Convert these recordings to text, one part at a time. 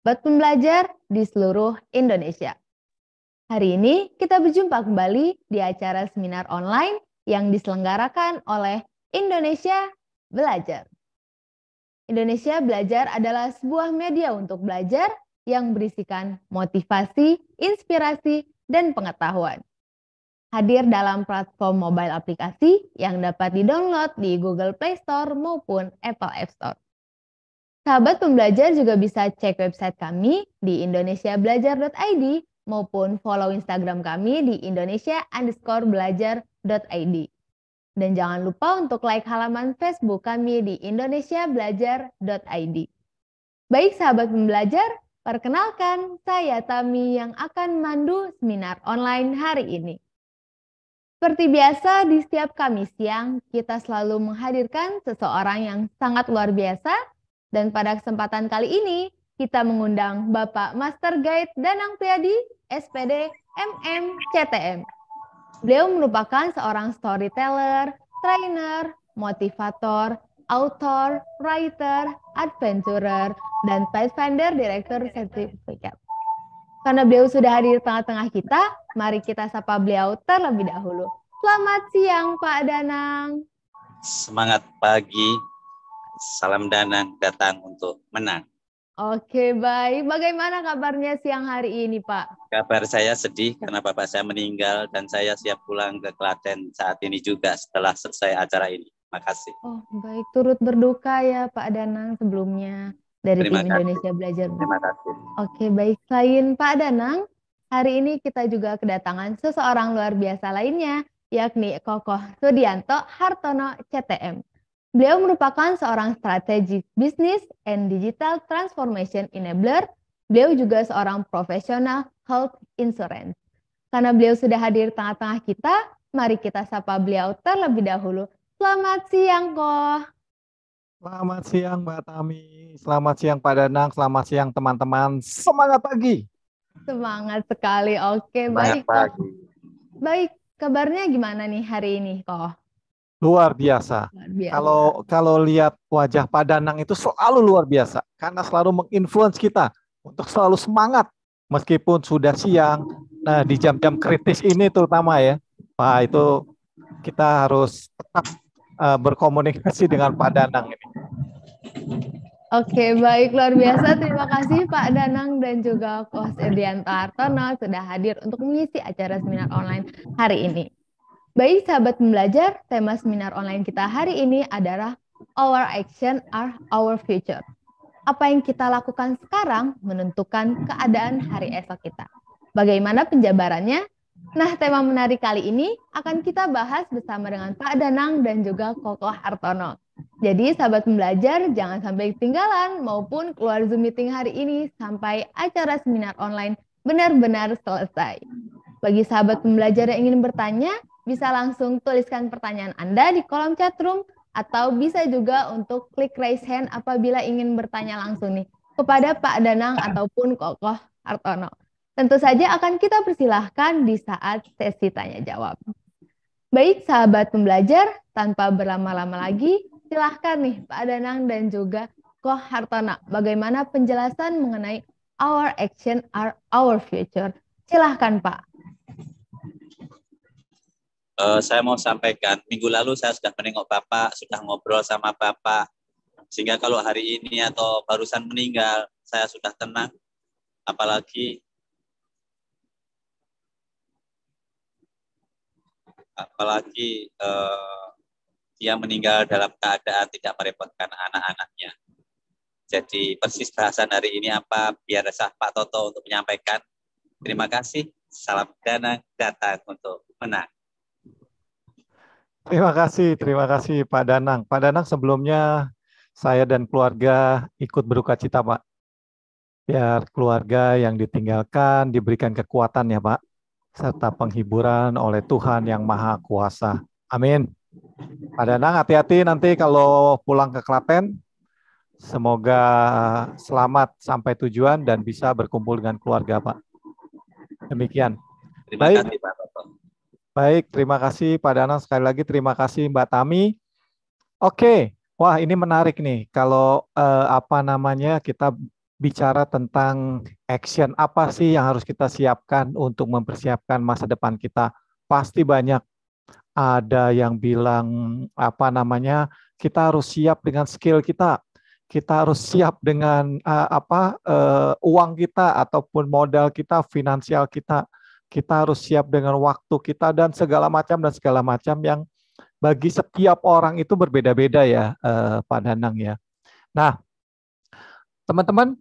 sahabat pembelajar di seluruh Indonesia. Hari ini kita berjumpa kembali di acara seminar online yang diselenggarakan oleh Indonesia Belajar. Indonesia Belajar adalah sebuah media untuk belajar yang berisikan motivasi, inspirasi, dan pengetahuan. Hadir dalam platform mobile aplikasi yang dapat di-download di Google Play Store maupun Apple App Store. Sahabat pembelajar juga bisa cek website kami di indonesiabelajar.id maupun follow Instagram kami di indonesia_belajar.id. Dan jangan lupa untuk like halaman Facebook kami di indonesiabelajar.id. Baik sahabat pembelajar, perkenalkan saya Tami yang akan mandu seminar online hari ini. Seperti biasa di setiap Kamis siang, kita selalu menghadirkan seseorang yang sangat luar biasa. Dan pada kesempatan kali ini, kita mengundang Bapak Master Guide Danang Priyadi, SPD, MM, CTM. Beliau merupakan seorang storyteller, trainer, motivator, author, writer, adventurer, dan Pathfinder Director Certificate. Karena beliau sudah hadir di tengah-tengah kita, mari kita sapa beliau terlebih dahulu. Selamat siang, Pak Danang. Semangat pagi. Salam Danang datang untuk menang. Oke, baik. Bagaimana kabarnya siang hari ini, Pak? Kabar saya sedih karena bapak saya meninggal dan saya siap pulang ke Klaten saat ini juga setelah selesai acara ini. Makasih. Oh, baik. Turut berduka ya, Pak Danang sebelumnya dari tim Indonesia Belajar. Terima kasih. Oke, baik. Selain Pak Danang, hari ini kita juga kedatangan seseorang luar biasa lainnya, yakni Kokoh Sudianto Hartono, CTM. Beliau merupakan seorang strategic business and digital transformation enabler. Beliau juga seorang profesional health insurance. Karena beliau sudah hadir tengah-tengah kita, mari kita sapa beliau terlebih dahulu. Selamat siang, Koh. Selamat siang, Mbak Tami. Selamat siang, Pak Danang. Selamat siang, teman-teman. Semangat pagi. Semangat sekali. Oke, Semangat baik, Koh. Baik, kabarnya gimana nih hari ini, Koh? Luar biasa. Kalau lihat wajah Pak Danang itu selalu luar biasa karena selalu menginfluence kita untuk selalu semangat meskipun sudah siang. Nah, di jam-jam kritis ini terutama ya, Pak, itu kita harus tetap berkomunikasi dengan Pak Danang ini. Oke, baik, luar biasa. Terima kasih Pak Danang dan juga Koh Sudianto Hartono sudah hadir untuk mengisi acara seminar online hari ini. Baik sahabat pembelajar, tema seminar online kita hari ini adalah Our Action are Our Future. Apa yang kita lakukan sekarang menentukan keadaan hari esok kita. Bagaimana penjabarannya? Nah, tema menarik kali ini akan kita bahas bersama dengan Pak Danang dan juga Kokoh Hartono. Jadi sahabat pembelajar jangan sampai ketinggalan maupun keluar Zoom meeting hari ini sampai acara seminar online benar-benar selesai. Bagi sahabat pembelajar yang ingin bertanya, bisa langsung tuliskan pertanyaan Anda di kolom chat room atau bisa juga untuk klik raise hand apabila ingin bertanya langsung nih kepada Pak Danang ataupun Kokoh Hartono. Tentu saja akan kita persilahkan di saat sesi tanya jawab. Baik sahabat pembelajar, tanpa berlama-lama lagi, silahkan nih Pak Danang dan juga Koh Hartono bagaimana penjelasan mengenai Our Action are Our Future. Silahkan Pak. Saya mau sampaikan, minggu lalu saya sudah menengok Bapak, sudah ngobrol sama Bapak, sehingga kalau hari ini atau barusan meninggal, saya sudah tenang, apalagi dia meninggal dalam keadaan tidak merepotkan anak-anaknya. Jadi persis bahasan hari ini apa, biar sah Pak Toto untuk menyampaikan. Terima kasih, salam Danang datang untuk menang. Terima kasih Pak Danang. Pak Danang, sebelumnya saya dan keluarga ikut berduka cita, Pak. Biar keluarga yang ditinggalkan diberikan kekuatan ya, Pak, serta penghiburan oleh Tuhan yang Maha Kuasa. Amin. Pak Danang, hati-hati nanti kalau pulang ke Klaten. Semoga selamat sampai tujuan dan bisa berkumpul dengan keluarga, Pak. Demikian. Terima kasih, Pak Toto. Baik, terima kasih Pak Danang. Sekali lagi terima kasih Mbak Tami. Oke, wah ini menarik nih. Kalau kita bicara tentang action apa sih yang harus kita siapkan untuk mempersiapkan masa depan kita. Pasti banyak. Ada yang bilang kita harus siap dengan skill kita. Kita harus siap dengan uang kita ataupun modal kita, finansial kita. Kita harus siap dengan waktu kita dan segala macam yang bagi setiap orang itu berbeda-beda ya, Pak Danang ya. Nah, teman-teman,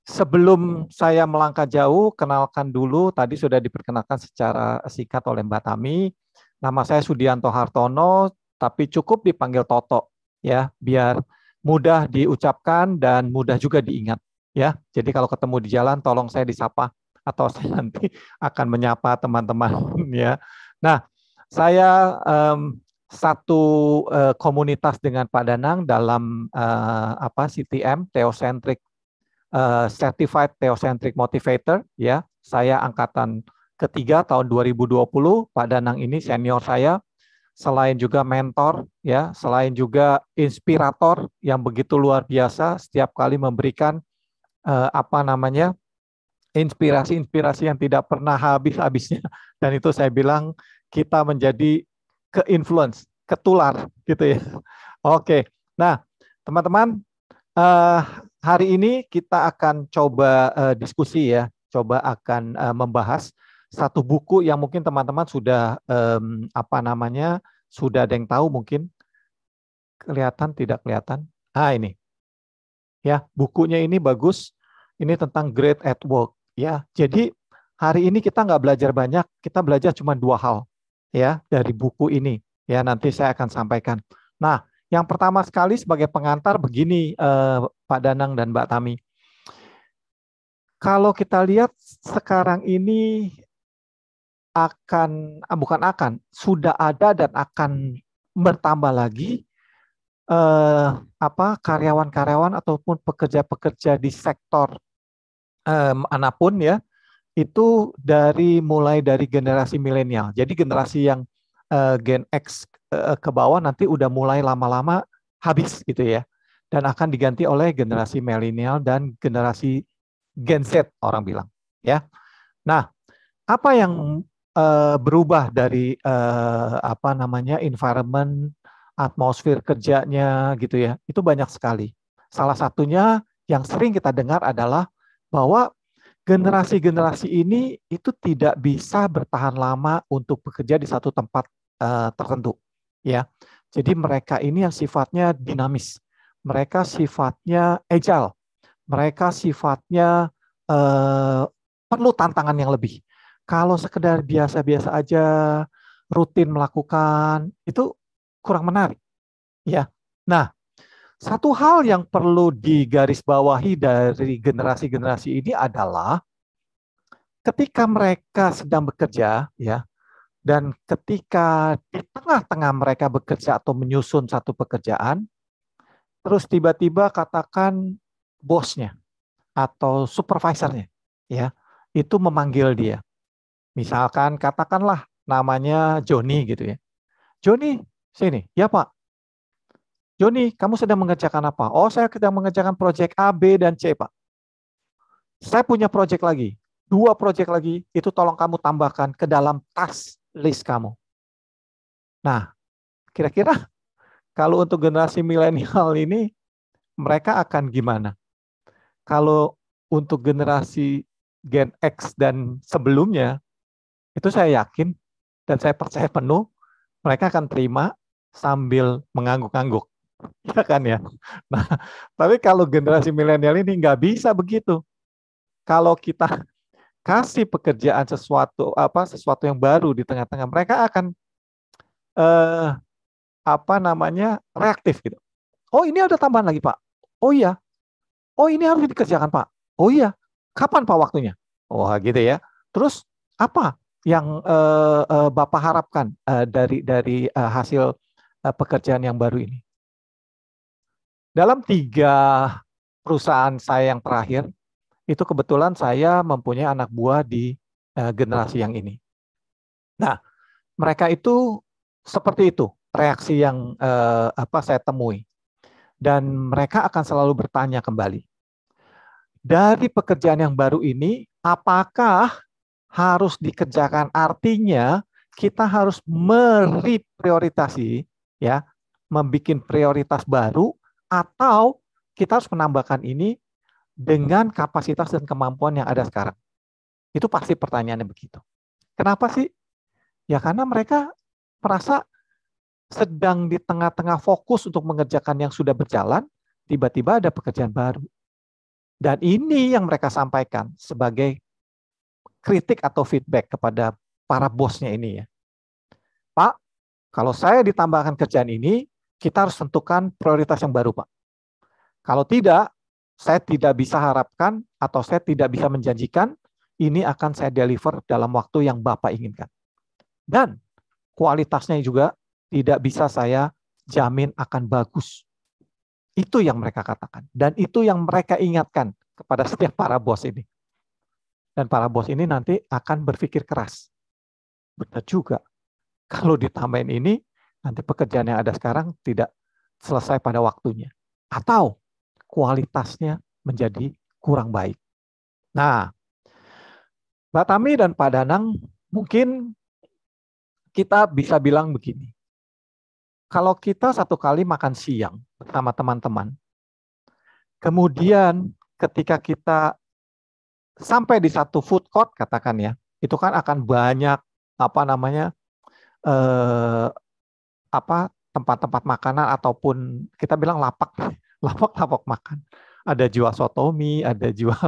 sebelum saya melangkah jauh, kenalkan dulu, tadi sudah diperkenalkan secara singkat oleh Mbak Tami. Nama saya Sudianto Hartono, tapi cukup dipanggil Toto ya, biar mudah diucapkan dan mudah juga diingat ya. Jadi kalau ketemu di jalan tolong saya disapa atau saya nanti akan menyapa teman-teman ya. Nah, saya satu komunitas dengan Pak Danang dalam CTM, Theocentric Certified Theocentric Motivator ya. Saya angkatan ketiga tahun 2020. Pak Danang ini senior saya. Selain juga mentor ya, selain juga inspirator yang begitu luar biasa, setiap kali memberikan inspirasi-inspirasi yang tidak pernah habis-habisnya. Dan itu saya bilang kita menjadi ke-influence, ketular gitu ya. Oke, nah teman-teman, hari ini kita akan coba diskusi ya, coba akan membahas satu buku yang mungkin teman-teman sudah sudah ada yang tahu mungkin. Kelihatan tidak kelihatan? Ini. Ya, bukunya ini bagus. Ini tentang Great at Work ya. Jadi hari ini kita nggak belajar banyak, kita belajar cuma 2 hal ya dari buku ini. Ya, nanti saya akan sampaikan. Nah, yang pertama sekali sebagai pengantar begini Pak Danang dan Mbak Tami. Kalau kita lihat sekarang ini sudah ada dan akan bertambah lagi karyawan-karyawan ataupun pekerja-pekerja di sektor manapun ya, itu mulai dari generasi milenial. Jadi generasi yang Gen X ke bawah nanti udah mulai lama-lama habis gitu ya, dan akan diganti oleh generasi milenial dan generasi Gen Z orang bilang ya. Nah, apa yang berubah dari environment, atmosfer kerjanya gitu ya, itu banyak sekali. Salah satunya yang sering kita dengar adalah bahwa generasi-generasi ini itu tidak bisa bertahan lama untuk bekerja di satu tempat tertentu ya. Jadi mereka ini yang sifatnya dinamis, mereka sifatnya agile, mereka sifatnya perlu tantangan yang lebih. Kalau sekedar biasa-biasa aja, rutin melakukan, itu kurang menarik. Ya. Nah, satu hal yang perlu digarisbawahi dari generasi-generasi ini adalah ketika mereka sedang bekerja, ya, dan ketika di tengah-tengah mereka bekerja atau menyusun satu pekerjaan, terus tiba-tiba katakan bosnya atau supervisornya, ya, itu memanggil dia. Misalkan katakanlah namanya Joni gitu ya. Joni, sini. Ya Pak. Joni, kamu sedang mengerjakan apa? Oh, saya sedang mengerjakan proyek A, B, dan C, Pak. Saya punya proyek lagi. 2 proyek lagi, itu tolong kamu tambahkan ke dalam task list kamu. Nah, kira-kira kalau untuk generasi milenial ini, mereka akan gimana? Kalau untuk generasi Gen X dan sebelumnya, itu saya yakin dan saya percaya penuh mereka akan terima sambil mengangguk-angguk, ya kan ya. Nah, tapi kalau generasi milenial ini nggak bisa begitu. Kalau kita kasih pekerjaan sesuatu yang baru di tengah-tengah, mereka akan reaktif gitu. Oh, ini ada tambahan lagi Pak. Oh iya. Oh, ini harus dikerjakan Pak. Oh iya. Kapan Pak waktunya? Wah gitu ya. Terus apa yang Bapak harapkan dari hasil pekerjaan yang baru ini? Dalam 3 perusahaan saya yang terakhir, itu kebetulan saya mempunyai anak buah di generasi yang ini. Nah, mereka itu seperti itu reaksi yang saya temui, dan mereka akan selalu bertanya kembali. dari pekerjaan yang baru ini, apakah harus dikerjakan? Artinya kita harus mereprioritasi, ya, membuat prioritas baru, atau kita harus menambahkan ini dengan kapasitas dan kemampuan yang ada sekarang. Itu pasti pertanyaannya begitu. Kenapa sih? Ya karena mereka merasa sedang di tengah-tengah fokus untuk mengerjakan yang sudah berjalan, tiba-tiba ada pekerjaan baru. Dan ini yang mereka sampaikan sebagai kritik atau feedback kepada para bosnya ini ya. Pak, kalau saya ditambahkan kerjaan ini, kita harus tentukan prioritas yang baru, Pak. Kalau tidak, saya tidak bisa harapkan atau saya tidak bisa menjanjikan ini akan saya deliver dalam waktu yang Bapak inginkan. Dan kualitasnya juga tidak bisa saya jamin akan bagus. Itu yang mereka katakan. Dan itu yang mereka ingatkan kepada setiap para bos ini. Dan para bos ini nanti akan berpikir keras. Benar juga. Kalau ditambahin ini, nanti pekerjaan yang ada sekarang tidak selesai pada waktunya. Atau kualitasnya menjadi kurang baik. Nah, Mbak Tami dan Pak Danang, mungkin kita bisa bilang begini. Kalau kita satu kali makan siang bersama teman-teman, kemudian ketika kita sampai di satu food court, katakan ya, itu kan akan banyak tempat-tempat makanan ataupun kita bilang lapak makan. Ada jual sotomi, ada jual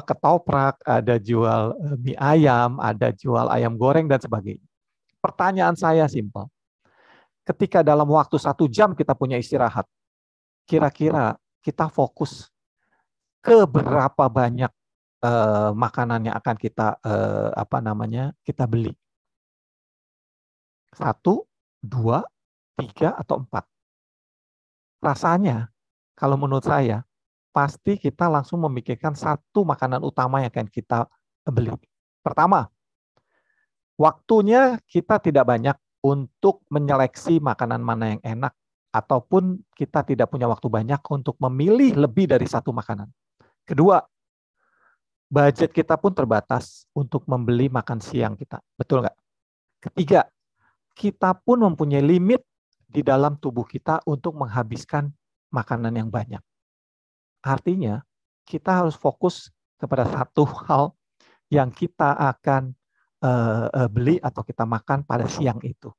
ketoprak, ada jual mie ayam, ada jual ayam goreng dan sebagainya. Pertanyaan saya simpel. Ketika dalam waktu 1 jam kita punya istirahat, kira-kira kita fokus ke berapa banyak makanan yang akan kita kita beli? 1, 2, 3, atau 4? Rasanya, kalau menurut saya, pasti kita langsung memikirkan satu makanan utama yang akan kita beli. Pertama, waktunya kita tidak banyak untuk menyeleksi makanan mana yang enak, ataupun kita tidak punya waktu banyak untuk memilih lebih dari satu makanan. Kedua, budget kita pun terbatas untuk membeli makan siang kita. Betul nggak? Ketiga, kita pun mempunyai limit di dalam tubuh kita untuk menghabiskan makanan yang banyak. Artinya, kita harus fokus kepada satu hal yang kita akan beli atau kita makan pada siang itu.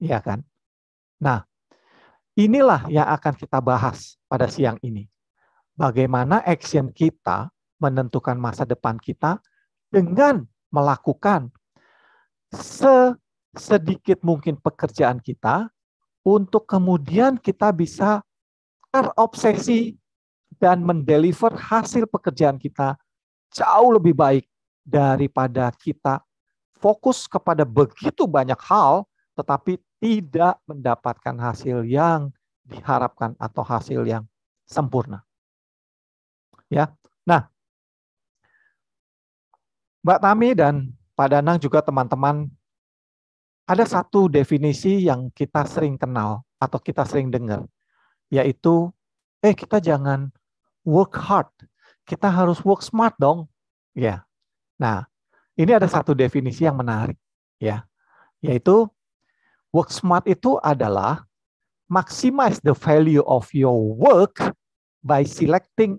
Iya kan? Nah, inilah yang akan kita bahas pada siang ini. Bagaimana action kita menentukan masa depan kita dengan melakukan sedikit mungkin pekerjaan kita untuk kemudian kita bisa terobsesi dan mendeliver hasil pekerjaan kita jauh lebih baik daripada kita fokus kepada begitu banyak hal tetapi tidak mendapatkan hasil yang diharapkan atau hasil yang sempurna. Ya. Nah, Mbak Tami dan Pak Danang juga teman-teman, ada satu definisi yang kita sering kenal atau kita sering dengar, yaitu kita jangan work hard, kita harus work smart dong. Ya. Nah, ini ada satu definisi yang menarik, ya, yaitu work smart itu adalah maximize the value of your work by selecting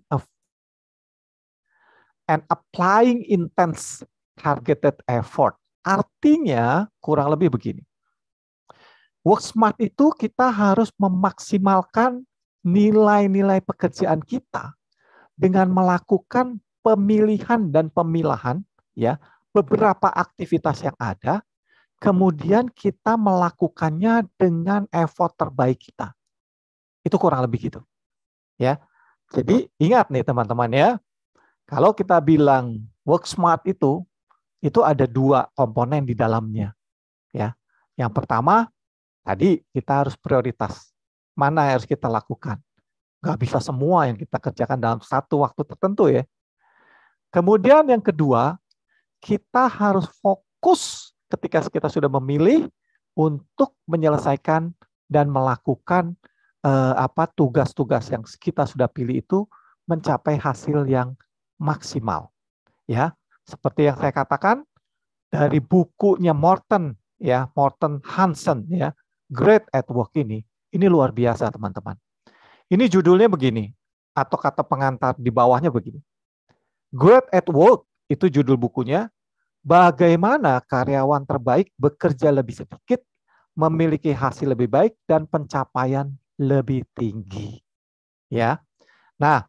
and applying intense targeted effort. Artinya kurang lebih begini. Work smart itu kita harus memaksimalkan nilai-nilai pekerjaan kita dengan melakukan pemilihan dan pemilahan, ya, beberapa aktivitas yang ada, kemudian kita melakukannya dengan effort terbaik kita. Itu kurang lebih gitu. Ya. Jadi ingat nih teman-teman ya, kalau kita bilang work smart itu ada 2 komponen di dalamnya. Ya. Yang pertama, tadi kita harus prioritas. Mana yang harus kita lakukan. Nggak bisa semua yang kita kerjakan dalam satu waktu tertentu ya. Kemudian yang kedua, kita harus fokus ketika kita sudah memilih untuk menyelesaikan dan melakukan tugas-tugas yang kita sudah pilih itu mencapai hasil yang maksimal. Ya, seperti yang saya katakan dari bukunya Morten Hansen ya, Great at Work ini luar biasa teman-teman. Ini judulnya begini, atau kata pengantar di bawahnya begini. Great at Work itu judul bukunya, bagaimana karyawan terbaik bekerja lebih sedikit, memiliki hasil lebih baik dan pencapaian lebih tinggi. Ya. Nah,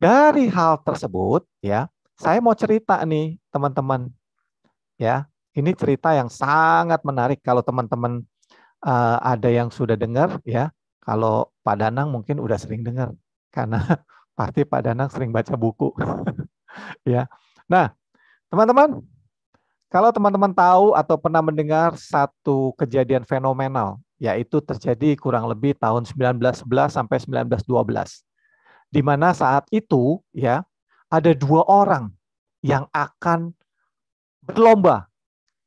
dari hal tersebut ya, saya mau cerita nih teman-teman. Ya, ini cerita yang sangat menarik kalau teman-teman ada yang sudah dengar ya. Kalau Pak Danang mungkin udah sering dengar karena pasti Pak Danang sering baca buku. Ya. Nah, teman-teman, kalau teman-teman tahu atau pernah mendengar satu kejadian fenomenal, yaitu terjadi kurang lebih tahun 1911 sampai 1912. Di mana saat itu ya ada 2 orang yang akan berlomba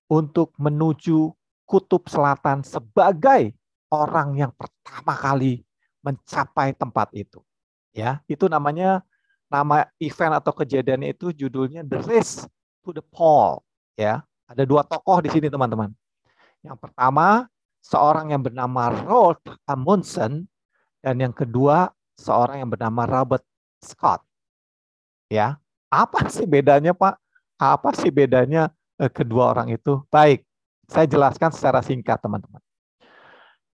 untuk menuju kutub selatan sebagai orang yang pertama kali mencapai tempat itu. Ya, itu nama event atau kejadiannya itu judulnya The Race to the Pole. Ya, ada 2 tokoh di sini teman-teman. Yang pertama seorang yang bernama Rolf Amundsen dan yang kedua seorang yang bernama Robert Scott. Ya, apa sih bedanya Pak? Apa sih bedanya kedua orang itu? Baik, saya jelaskan secara singkat teman-teman.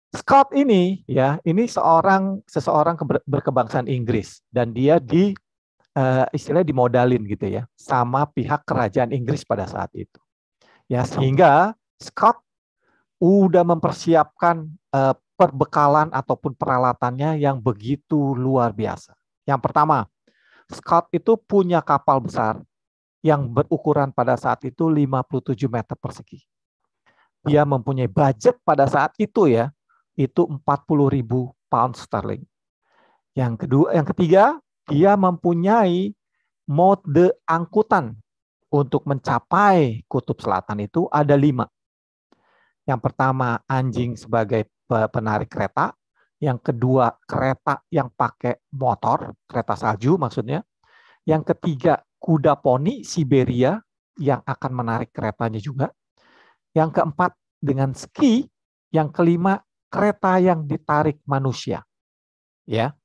Scott ini ya, ini seseorang berkebangsaan Inggris dan dia istilahnya dimodalin gitu ya sama pihak kerajaan Inggris pada saat itu. Ya, sehingga Scott udah mempersiapkan perbekalan ataupun peralatannya yang begitu luar biasa. Yang pertama, Scott itu punya kapal besar yang berukuran pada saat itu 57 meter persegi. Dia mempunyai budget pada saat itu ya, itu 40.000 pound sterling. Yang ketiga, dia mempunyai mode angkutan untuk mencapai kutub selatan itu ada 5. Yang pertama anjing sebagai penarik kereta, yang kedua kereta yang pakai motor, kereta salju maksudnya. Yang ketiga kuda poni Siberia yang akan menarik keretanya juga. Yang keempat dengan ski, yang kelima kereta yang ditarik manusia. Ya.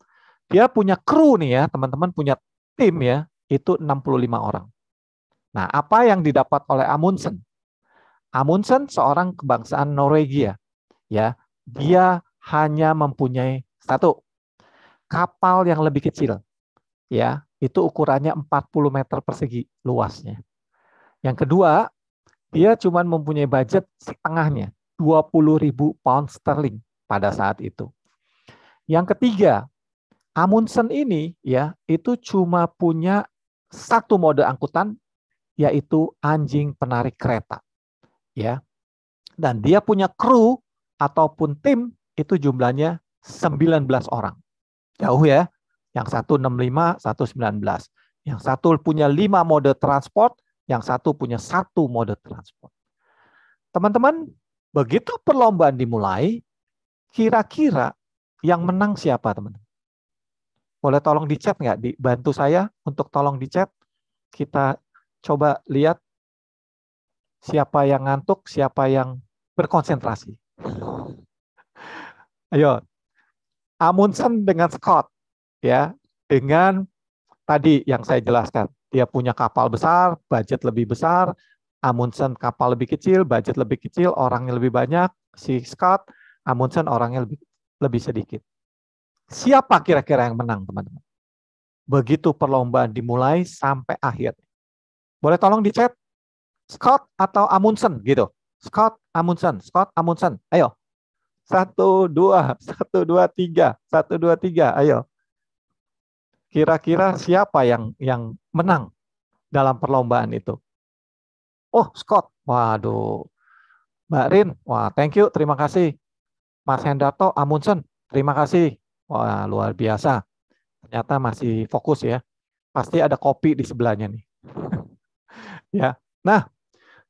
Dia punya kru nih ya, teman-teman punya tim ya, itu 65 orang. Nah, apa yang didapat oleh Amundsen? Amundsen seorang kebangsaan Norwegia. Ya, dia hanya mempunyai 1 kapal yang lebih kecil. Ya, itu ukurannya 40 meter persegi luasnya. Yang kedua, dia cuma mempunyai budget setengahnya, 20.000 pound sterling pada saat itu. Yang ketiga, Amundsen ini ya, itu cuma punya 1 mode angkutan, yaitu anjing penarik kereta. Ya. Dan dia punya kru ataupun tim itu jumlahnya 19 orang. Jauh ya. Yang satu 65, satu 19. Yang satu punya 5 mode transport, yang satu punya 1 mode transport. Teman-teman, begitu perlombaan dimulai, kira-kira yang menang siapa teman-teman? Boleh tolong di chat nggak? Dibantu saya untuk tolong di chat. Kita coba lihat siapa yang ngantuk, siapa yang berkonsentrasi. Ayo, Amundsen dengan Scott, ya, dengan tadi yang saya jelaskan, dia punya kapal besar, budget lebih besar. Amundsen kapal lebih kecil, budget lebih kecil, orangnya lebih banyak. Si Scott, Amundsen orangnya lebih sedikit. Siapa kira-kira yang menang, teman-teman? Begitu perlombaan dimulai sampai akhir. Boleh tolong di chat? Scott atau Amundsen gitu. Scott, Amundsen, Scott, Amundsen. Ayo. 1, 2, 1, 2, 3. 1, 2, 3. Ayo. Kira-kira siapa yang menang dalam perlombaan itu? Oh, Scott. Waduh. Mbak Rin, wah, thank you, terima kasih. Mas Hendarto, Amundsen, terima kasih. Wah, luar biasa. Ternyata masih fokus ya. Pasti ada kopi di sebelahnya nih. Ya. Nah,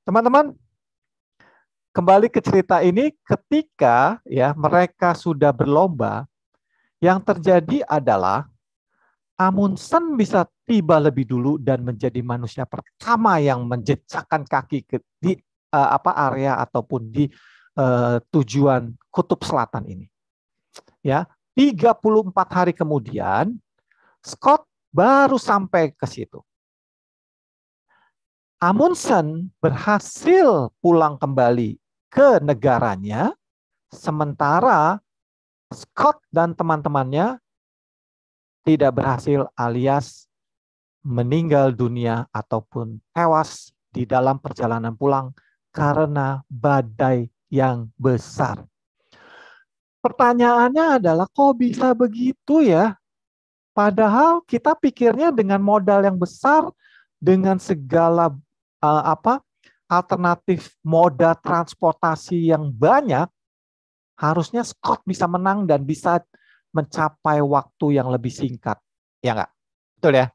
teman-teman, kembali ke cerita ini, ketika ya mereka sudah berlomba, yang terjadi adalah Amundsen bisa tiba lebih dulu dan menjadi manusia pertama yang menjejakkan kaki di area ataupun di tujuan kutub selatan ini. Ya, 34 hari kemudian Scott baru sampai ke situ. Amundsen berhasil pulang kembali ke negaranya, sementara Scott dan teman-temannya tidak berhasil alias meninggal dunia ataupun tewas di dalam perjalanan pulang karena badai yang besar. Pertanyaannya adalah kok bisa begitu ya? Padahal kita pikirnya dengan modal yang besar, dengan segala alternatif moda transportasi yang banyak, harusnya Scott bisa menang dan bisa mencapai waktu yang lebih singkat. Ya nggak? Betul ya?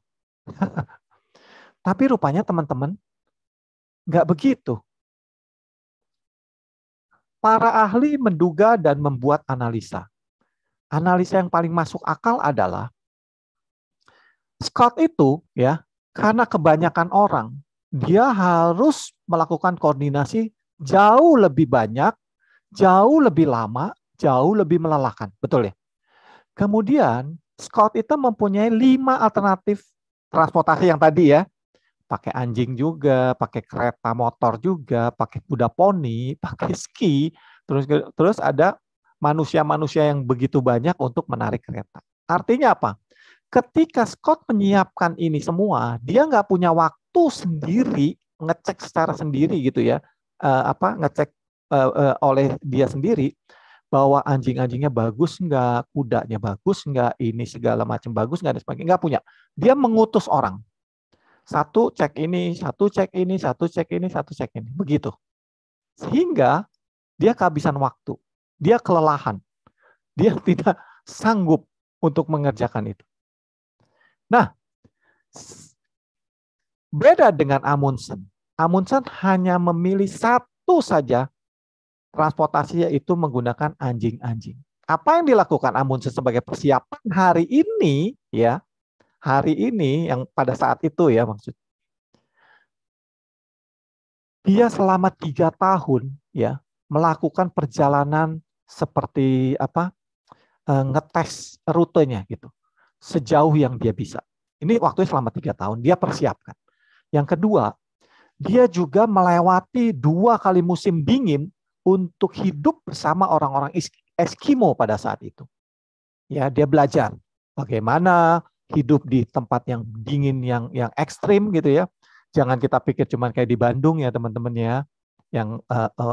Tapi rupanya teman-teman, nggak begitu. Para ahli menduga dan membuat analisa. Analisa yang paling masuk akal adalah Scott itu ya, karena kebanyakan orang, dia harus melakukan koordinasi jauh lebih banyak, jauh lebih lama, jauh lebih melelahkan. Betul ya? Kemudian Scott itu mempunyai 5 alternatif transportasi yang tadi ya. Pakai anjing juga, pakai kereta motor juga, pakai kuda poni, pakai ski, terus ada manusia-manusia yang begitu banyak untuk menarik kereta. Artinya apa? Ketika Scott menyiapkan ini semua, dia nggak punya waktu sendiri ngecek secara sendiri gitu ya, ngecek oleh dia sendiri bahwa anjing-anjingnya bagus nggak, kudanya bagus nggak, ini segala macam bagus nggak, dan sebagainya. Nggak punya. Dia mengutus orang. Satu cek ini, satu cek ini, satu cek ini, satu cek ini. Begitu. Sehingga dia kehabisan waktu. Dia kelelahan. Dia tidak sanggup untuk mengerjakan itu. Nah, beda dengan Amundsen. Amundsen hanya memilih satu saja transportasi, yaitu menggunakan anjing-anjing. Apa yang dilakukan Amundsen sebagai persiapan hari ini ya, hari ini yang pada saat itu ya maksud. Dia selama 3 tahun ya melakukan perjalanan seperti ngetes rutenya gitu. Sejauh yang dia bisa. Ini waktunya selama 3 tahun dia persiapkan. Yang kedua, dia juga melewati 2 kali musim dingin untuk hidup bersama orang-orang Eskimo pada saat itu. Ya, dia belajar bagaimana hidup di tempat yang dingin yang ekstrim gitu ya. Jangan kita pikir cuman kayak di Bandung ya teman-teman ya, yang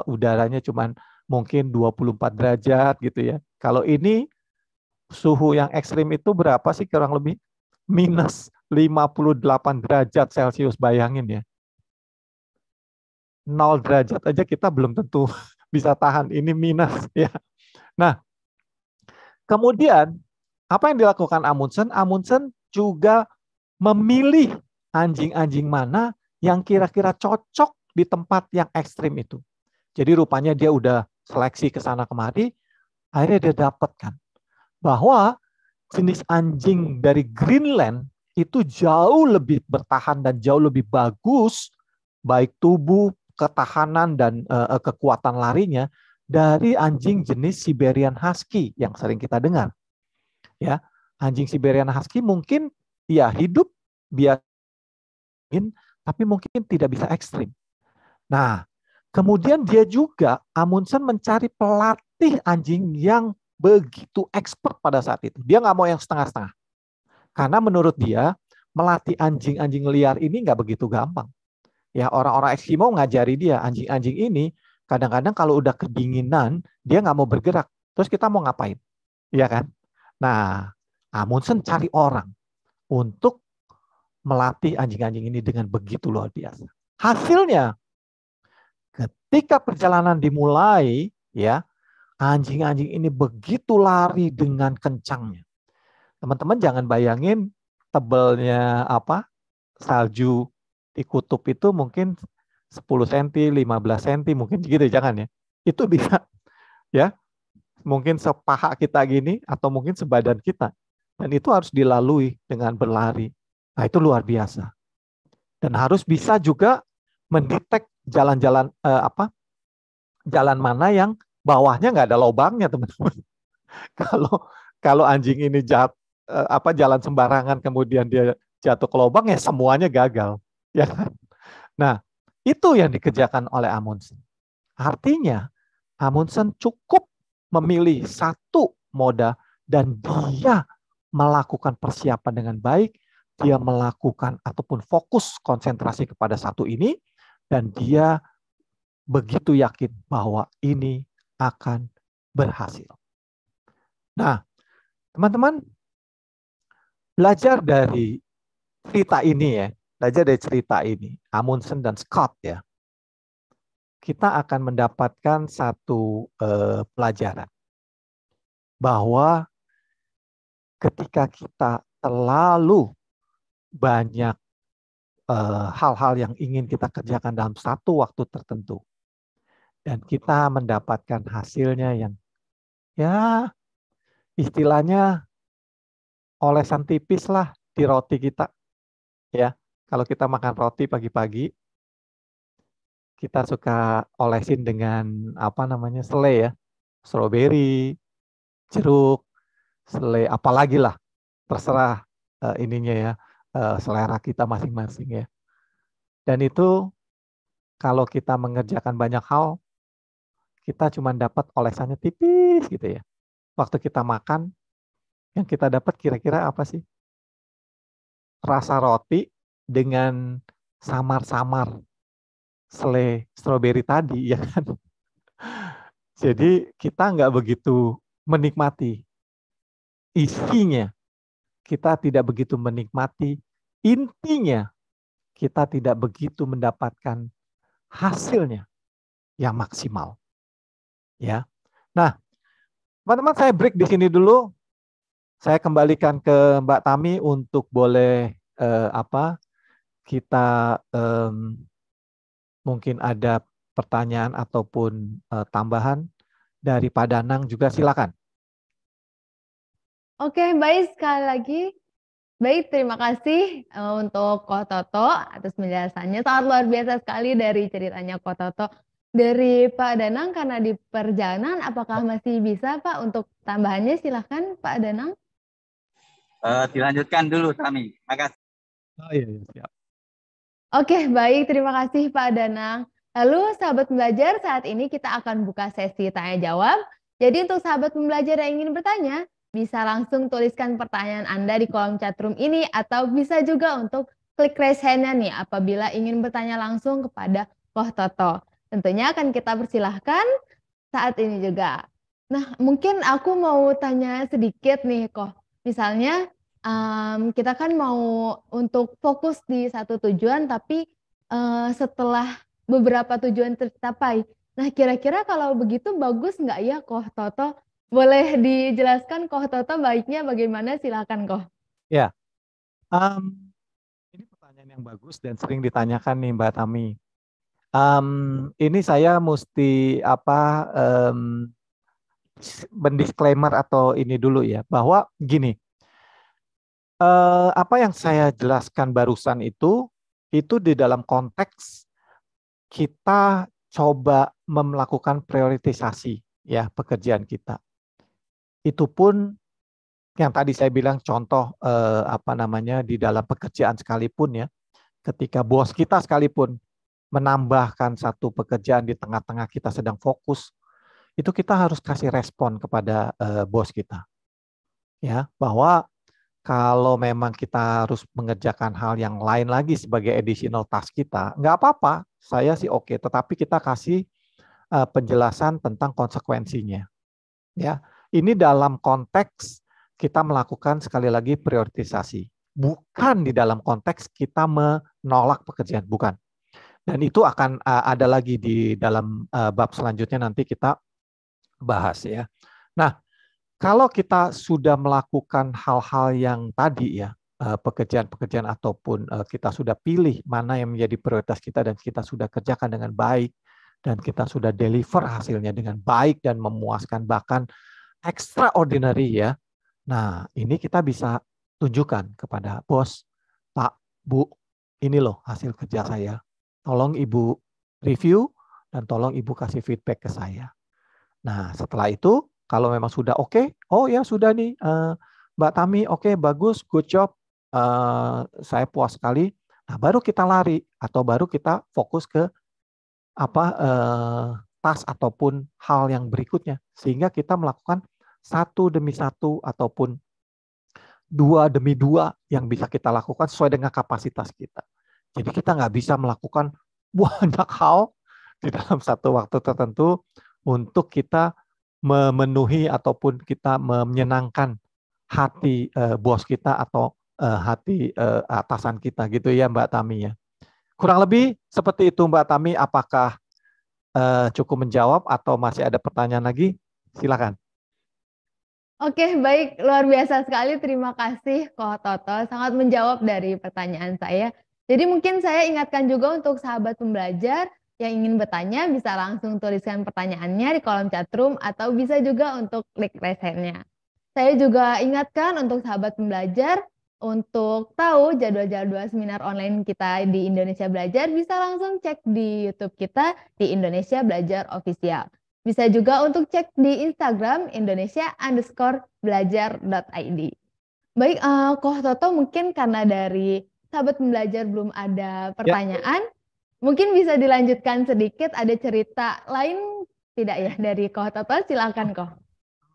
udaranya cuman mungkin 24 derajat gitu ya. Kalau ini suhu yang ekstrim itu berapa sih kurang lebih? Minus 58 derajat Celcius, bayangin ya. 0 derajat aja kita belum tentu bisa tahan, ini minus ya. Nah, kemudian apa yang dilakukan Amundsen? Amundsen juga memilih anjing-anjing mana yang kira-kira cocok di tempat yang ekstrim itu. Jadi rupanya dia udah seleksi ke sana kemari, akhirnya dia dapatkan bahwa jenis anjing dari Greenland itu jauh lebih bertahan dan jauh lebih bagus, baik tubuh, ketahanan, dan kekuatan larinya dari anjing jenis Siberian Husky yang sering kita dengar. Ya, anjing Siberian Husky mungkin ya hidup biasa, tapi mungkin tidak bisa ekstrim. Nah, kemudian dia juga, Amundsen mencari pelatih anjing yang begitu expert pada saat itu. Dia nggak mau yang setengah-setengah. Karena menurut dia, melatih anjing-anjing liar ini nggak begitu gampang. Ya, orang-orang Eskimo ngajari dia, anjing-anjing ini kadang-kadang kalau udah kedinginan, dia nggak mau bergerak. Terus kita mau ngapain? Iya kan? Nah, Amundsen cari orang untuk melatih anjing-anjing ini dengan begitu luar biasa. Hasilnya, ketika perjalanan dimulai, ya, anjing-anjing ini begitu lari dengan kencangnya. Teman-teman jangan bayangin tebalnya salju di kutub itu mungkin 10 cm, 15 cm, mungkin gitu, jangan ya. Itu bisa ya, mungkin sepaha kita gini atau mungkin sebadan kita. Dan itu harus dilalui dengan berlari. Nah, itu luar biasa. Dan harus bisa juga mendetek jalan-jalan jalan mana yang bawahnya nggak ada lubangnya, teman-teman. Kalau anjing ini jalan sembarangan kemudian dia jatuh ke lubang, ya semuanya gagal, ya kan? Nah, itu yang dikerjakan oleh Amundsen. Artinya Amundsen cukup memilih satu moda dan dia melakukan persiapan dengan baik, dia melakukan ataupun fokus konsentrasi kepada satu ini, dan dia begitu yakin bahwa ini akan berhasil. Nah, teman-teman, belajar dari cerita ini, Amundsen dan Scott ya, kita akan mendapatkan satu pelajaran bahwa ketika kita terlalu banyak hal-hal yang ingin kita kerjakan dalam satu waktu tertentu dan kita mendapatkan hasilnya yang ya istilahnya olesan tipis lah di roti kita ya. Kalau kita makan roti pagi-pagi, kita suka olesin dengan selai ya, stroberi, jeruk, selai apalagi lah, terserah ininya ya, selera kita masing-masing ya. Dan itu kalau kita mengerjakan banyak hal, kita cuma dapat olesannya tipis gitu ya. Waktu kita makan, yang kita dapat kira-kira apa sih? Rasa roti dengan samar-samar selai stroberi tadi, ya kan? Jadi kita nggak begitu menikmati isinya, kita tidak begitu menikmati intinya, kita tidak begitu mendapatkan hasilnya yang maksimal. Ya. Nah, teman-teman, saya break di sini dulu. Saya kembalikan ke Mbak Tami untuk boleh kita mungkin ada pertanyaan ataupun tambahan dari Pak Danang juga, silakan. Oke, baik, sekali lagi. Baik, terima kasih untuk Ko Toto atas penjelasannya. Sangat luar biasa sekali dari ceritanya Ko Toto. Dari Pak Danang, karena di perjalanan, apakah masih bisa Pak untuk tambahannya? Silakan Pak Danang. Dilanjutkan dulu, Tami. Makasih. Oh iya, siap. Oke, baik. Terima kasih Pak Danang. Lalu sahabat pembelajar, saat ini kita akan buka sesi tanya jawab. Jadi untuk sahabat pembelajar yang ingin bertanya, bisa langsung tuliskan pertanyaan Anda di kolom chatroom ini, atau bisa juga untuk klik raise hand-nya nih apabila ingin bertanya langsung kepada Ko Toto. Tentunya akan kita persilahkan saat ini juga. Nah, mungkin aku mau tanya sedikit nih, Ko. Misalnya, kita kan mau untuk fokus di satu tujuan, tapi setelah beberapa tujuan tercapai. Nah, kira-kira kalau begitu bagus nggak ya, Ko Toto? Boleh dijelaskan, Ko Toto, baiknya bagaimana? Silakan, Ko. Ya, ini pertanyaan yang bagus dan sering ditanyakan nih Mbak Tami. Ini saya mesti mendisklaimer atau ini dulu ya, bahwa gini. Apa yang saya jelaskan barusan itu di dalam konteks kita coba melakukan prioritisasi ya pekerjaan kita. Itu pun yang tadi saya bilang contoh di dalam pekerjaan sekalipun ya, ketika bos kita sekalipun menambahkan satu pekerjaan di tengah-tengah kita sedang fokus, itu kita harus kasih respon kepada bos kita. Ya, bahwa kalau memang kita harus mengerjakan hal yang lain lagi sebagai additional task kita, nggak apa-apa, saya sih oke. Tetapi kita kasih penjelasan tentang konsekuensinya. Ya, ini dalam konteks kita melakukan sekali lagi prioritisasi, bukan di dalam konteks kita menolak pekerjaan, bukan. Dan itu akan ada lagi di dalam bab selanjutnya nanti kita bahas ya. Nah, kalau kita sudah melakukan hal-hal yang tadi ya, pekerjaan-pekerjaan ataupun kita sudah pilih mana yang menjadi prioritas kita dan kita sudah kerjakan dengan baik dan kita sudah deliver hasilnya dengan baik dan memuaskan bahkan extraordinary ya, Nah, ini kita bisa tunjukkan kepada bos, Pak, Bu, ini loh hasil kerja saya. Tolong Ibu review dan tolong Ibu kasih feedback ke saya. Nah, setelah itu kalau memang sudah oke, oh ya sudah nih Mbak Tami, oke, bagus, good job, saya puas sekali. Nah, baru kita lari atau baru kita fokus ke tas ataupun hal yang berikutnya, sehingga kita melakukan satu demi satu ataupun dua demi dua yang bisa kita lakukan sesuai dengan kapasitas kita. Jadi kita nggak bisa melakukan banyak hal di dalam satu waktu tertentu untuk kita memenuhi ataupun kita menyenangkan hati bos kita atau hati atasan kita gitu ya Mbak Tami ya. Kurang lebih seperti itu Mbak Tami, apakah cukup menjawab atau masih ada pertanyaan lagi? Silakan. Oke, baik. Luar biasa sekali. Terima kasih, Ko Toto. Sangat menjawab dari pertanyaan saya. Jadi mungkin saya ingatkan juga untuk sahabat pembelajar yang ingin bertanya, bisa langsung tuliskan pertanyaannya di kolom chatroom atau bisa juga untuk klik raise hand-nya. Saya juga ingatkan untuk sahabat pembelajar, untuk tahu jadwal-jadwal seminar online kita di Indonesia Belajar, bisa langsung cek di YouTube kita di Indonesia Belajar Official. Bisa juga untuk cek di Instagram Indonesia_belajar.id. Baik, Ko Toto, mungkin karena dari sahabat pembelajar belum ada pertanyaan, mungkin bisa dilanjutkan sedikit, ada cerita lain tidak ya dari Ko Toto? Silakan, Ko.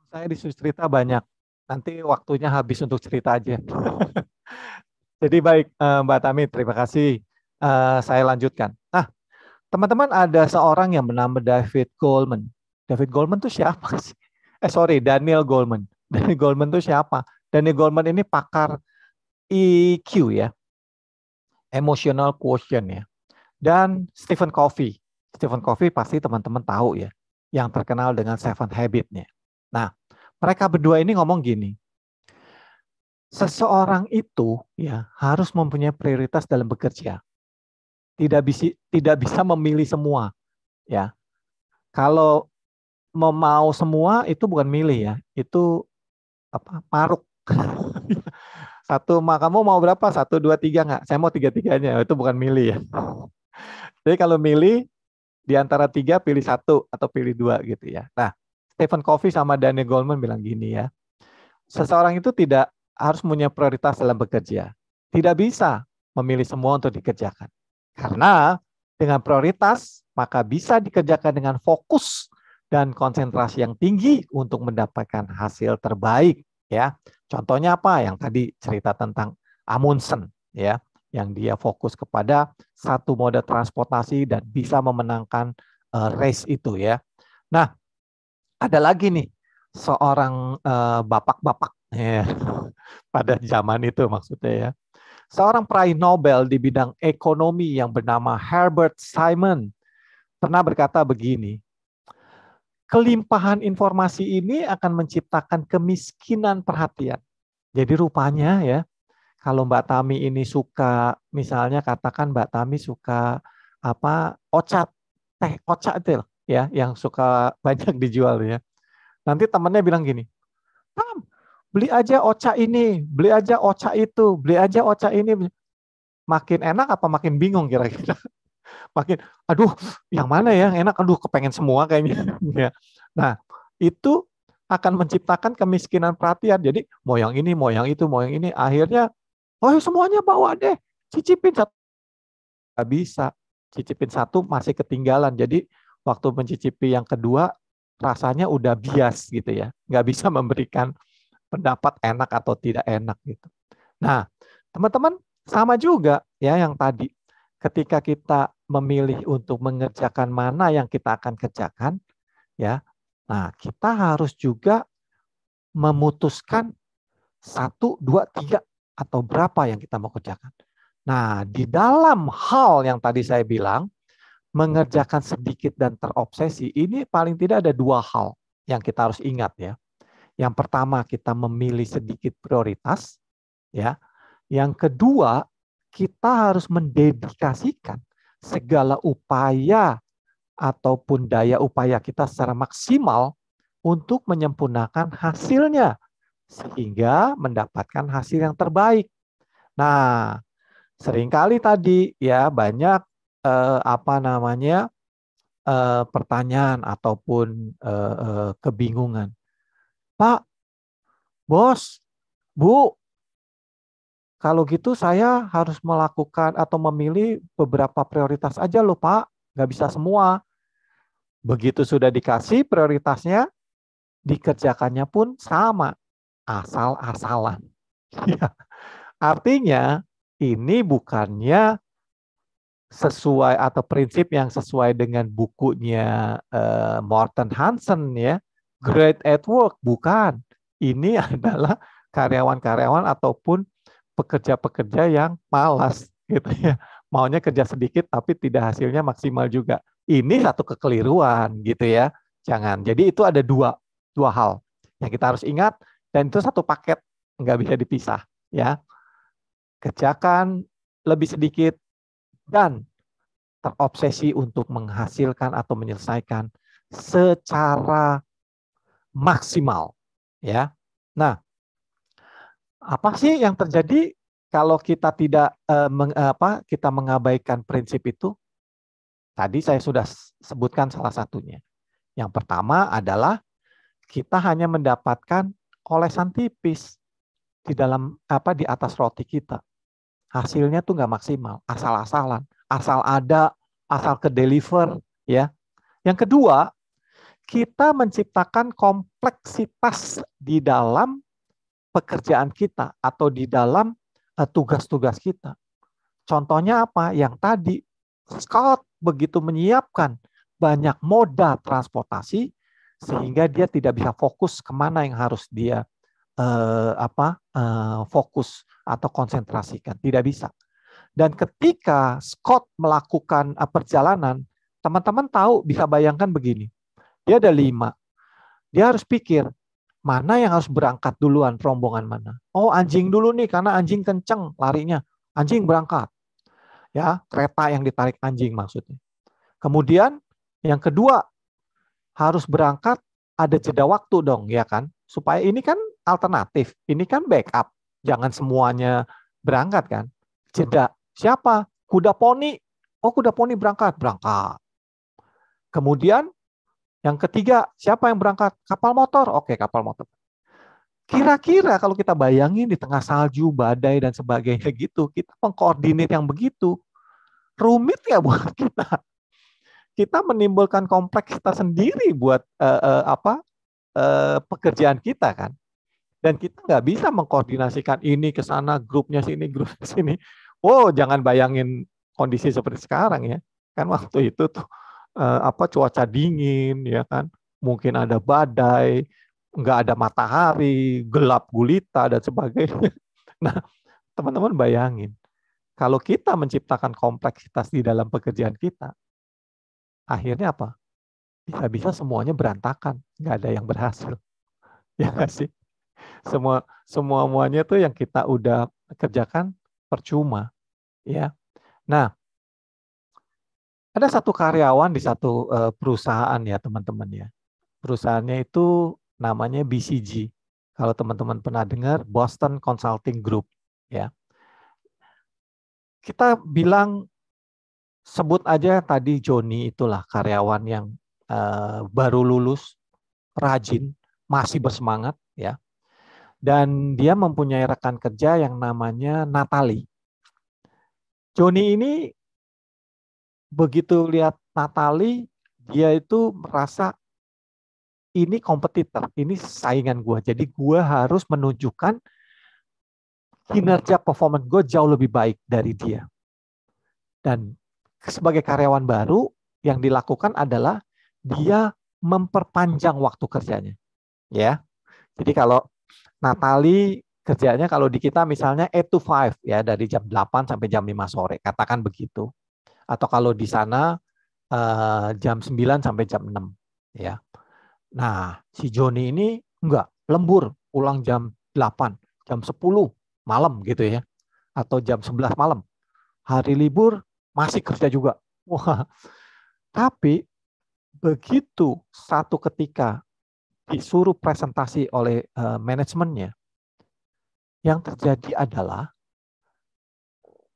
Saya disuruh cerita banyak, nanti waktunya habis untuk cerita aja. Jadi baik Mbak Tami, terima kasih. Saya lanjutkan. Nah, teman-teman, ada seorang yang bernama David Goleman. David Goleman itu siapa sih? Daniel Goleman. Daniel Goleman itu siapa? Daniel Goleman ini pakar EQ ya, emotional quotient ya. Dan Stephen Covey. Stephen Covey pasti teman-teman tahu ya, yang terkenal dengan Seven Habits-nya. Nah, mereka berdua ini ngomong gini, seseorang itu ya harus mempunyai prioritas dalam bekerja. Tidak bisa memilih semua ya. Kalau mau semua itu bukan milih ya, itu maruk. Satu, kamu mau berapa? 1, 2, 3 nggak? Saya mau 3-3-nya, itu bukan milih ya. Jadi kalau milih di antara 3 pilih 1 atau pilih 2 gitu ya. Nah, Stephen Covey sama Daniel Goleman bilang gini ya, seseorang itu tidak harus punya prioritas dalam bekerja. Tidak bisa memilih semua untuk dikerjakan. Karena dengan prioritas maka bisa dikerjakan dengan fokus dan konsentrasi yang tinggi untuk mendapatkan hasil terbaik ya. Contohnya apa? Yang tadi cerita tentang Amundsen ya, yang dia fokus kepada satu moda transportasi dan bisa memenangkan race itu ya. Nah, ada lagi nih seorang bapak-bapak ya, pada zaman itu maksudnya ya. Seorang peraih Nobel di bidang ekonomi yang bernama Herbert Simon pernah berkata begini, kelimpahan informasi ini akan menciptakan kemiskinan perhatian. Jadi rupanya ya, kalau Mbak Tami ini suka, misalnya katakan Mbak Tami suka teh ocat itu ya, yang suka banyak dijual ya. Nanti temannya bilang gini, Tam, beli aja oca ini, beli aja oca itu, beli aja oca ini. Makin enak apa makin bingung kira-kira? Makin, aduh, yang mana ya yang enak? Aduh, kepengen semua kayaknya. Nah, itu akan menciptakan kemiskinan perhatian. Jadi, mau yang ini, mau yang itu, mau yang ini. Akhirnya, oh semuanya bawa deh. Cicipin satu. Nggak bisa. Cicipin satu masih ketinggalan. Jadi, waktu mencicipi yang kedua, rasanya udah bias gitu ya. Nggak bisa memberikan pendapat enak atau tidak enak gitu. Nah, teman-teman sama juga ya yang tadi. Ketika kita memilih untuk mengerjakan mana yang kita akan kerjakan, ya, nah kita harus juga memutuskan 1, 2, 3 atau berapa yang kita mau kerjakan. Nah, di dalam hal yang tadi saya bilang, mengerjakan sedikit dan terobsesi, ini paling tidak ada 2 hal yang kita harus ingat ya. Yang pertama, kita memilih sedikit prioritas, ya. Yang kedua, kita harus mendedikasikan segala upaya ataupun daya upaya kita secara maksimal untuk menyempurnakan hasilnya sehingga mendapatkan hasil yang terbaik. Nah, seringkali tadi ya banyak pertanyaan ataupun kebingungan. Pak, bos, Bu, kalau gitu saya harus melakukan atau memilih beberapa prioritas aja loh Pak, nggak bisa semua. Begitu sudah dikasih prioritasnya, dikerjakannya pun sama, asal-asalan. Artinya ini bukannya sesuai atau prinsip yang sesuai dengan bukunya Morten Hansen ya, Great at Work, bukan. Ini adalah karyawan-karyawan ataupun pekerja-pekerja yang malas gitu ya. Maunya kerja sedikit tapi tidak hasilnya maksimal juga. Ini satu kekeliruan gitu ya. Jangan. Jadi itu ada dua hal yang kita harus ingat dan itu satu paket, nggak bisa dipisah ya. Kerjakan lebih sedikit dan terobsesi untuk menghasilkan atau menyelesaikan secara maksimal ya. Nah, apa sih yang terjadi kalau kita tidak kita mengabaikan prinsip itu? Tadi saya sudah sebutkan salah satunya. Yang pertama adalah kita hanya mendapatkan olesan tipis di dalam di atas roti kita. Hasilnya tuh nggak maksimal, asal-asalan, asal ada, asal ke deliver ya. Yang kedua, kita menciptakan kompleksitas di dalam pekerjaan kita atau di dalam tugas-tugas kita. Contohnya apa? Yang tadi Scott begitu menyiapkan banyak moda transportasi sehingga dia tidak bisa fokus kemana yang harus dia fokus atau konsentrasikan. Tidak bisa. Dan ketika Scott melakukan perjalanan, teman-teman tahu, bisa bayangkan begini. Dia ada 5. Dia harus pikir, mana yang harus berangkat duluan, rombongan mana. Oh, anjing dulu nih, karena anjing kenceng larinya. Anjing berangkat. Ya, kereta yang ditarik anjing maksudnya. Kemudian yang kedua, harus berangkat, ada jeda waktu dong, ya kan? Supaya ini kan alternatif, ini kan backup. Jangan semuanya berangkat kan. Jeda. Siapa? Kuda poni. Oh, kuda poni berangkat. Kemudian yang ketiga, siapa yang berangkat? Kapal motor. Oke, kapal motor. Kira-kira kalau kita bayangin di tengah salju, badai, dan sebagainya gitu, kita mengkoordinir yang begitu, rumit ya buat kita. Kita menimbulkan kompleksitas sendiri buat pekerjaan kita kan. Dan kita nggak bisa mengkoordinasikan ini ke sana, grupnya sini, grupnya sini. Oh, jangan bayangin kondisi seperti sekarang ya. Kan waktu itu tuh cuaca dingin ya kan. Mungkin ada badai, nggak ada matahari, gelap gulita dan sebagainya. Nah, teman-teman bayangin, kalau kita menciptakan kompleksitas di dalam pekerjaan kita, akhirnya apa? Bisa-bisa semuanya berantakan, nggak ada yang berhasil. Ya nggak sih? Semuanya tuh yang kita udah kerjakan percuma, ya. Nah, ada satu karyawan di satu perusahaan ya teman-teman ya. Perusahaannya itu namanya BCG. Kalau teman-teman pernah dengar, Boston Consulting Group. Ya, kita bilang, sebut aja tadi Joni itulah karyawan yang baru lulus, rajin, masih bersemangat ya. Dan dia mempunyai rekan kerja yang namanya Natalie. Joni ini begitu lihat Natalie, dia itu merasa ini kompetitor, ini saingan gue. Jadi gue harus menunjukkan kinerja performance gue jauh lebih baik dari dia. Dan sebagai karyawan baru, yang dilakukan adalah dia memperpanjang waktu kerjanya. Ya, jadi kalau Natalie kerjanya kalau di kita misalnya 8 to 5 ya, dari jam 8 sampai jam 5 sore, katakan begitu. Atau kalau di sana jam 9 sampai jam 6 ya. Nah, si Joni ini enggak, lembur, pulang jam 8, jam 10 malam gitu ya. Atau jam 11 malam. Hari libur masih kerja juga. Wah. Tapi begitu satu ketika disuruh presentasi oleh manajemennya, Yang terjadi adalah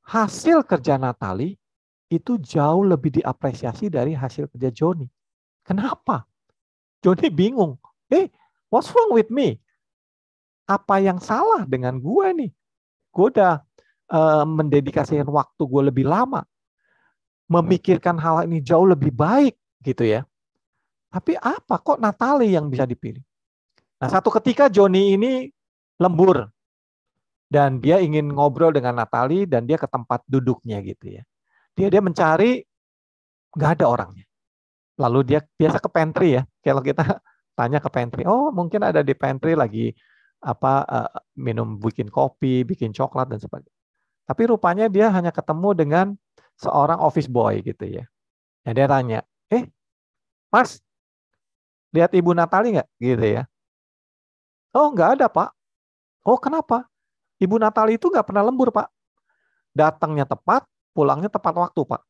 hasil kerja Natalie itu jauh lebih diapresiasi dari hasil kerja Joni. Kenapa? Joni bingung. What's wrong with me? Apa yang salah dengan gue nih? Gue udah mendedikasikan waktu gue lebih lama. Memikirkan hal ini jauh lebih baik gitu ya. Tapi apa kok Natalie yang bisa dipilih? Nah, satu ketika Joni ini lembur. Dan dia ingin ngobrol dengan Natalie dan dia ke tempat duduknya gitu ya. Dia mencari, nggak ada orangnya. Lalu dia biasa ke pantry ya. Kalau kita tanya ke pantry, oh mungkin ada di pantry lagi minum, bikin kopi, bikin coklat dan sebagainya. Tapi rupanya dia hanya ketemu dengan seorang office boy gitu ya. Dan dia tanya, Mas, lihat Ibu Natalie nggak? Gitu ya. Oh nggak ada Pak. Oh kenapa? Ibu Natalie itu nggak pernah lembur Pak. Datangnya tepat, pulangnya tepat waktu Pak.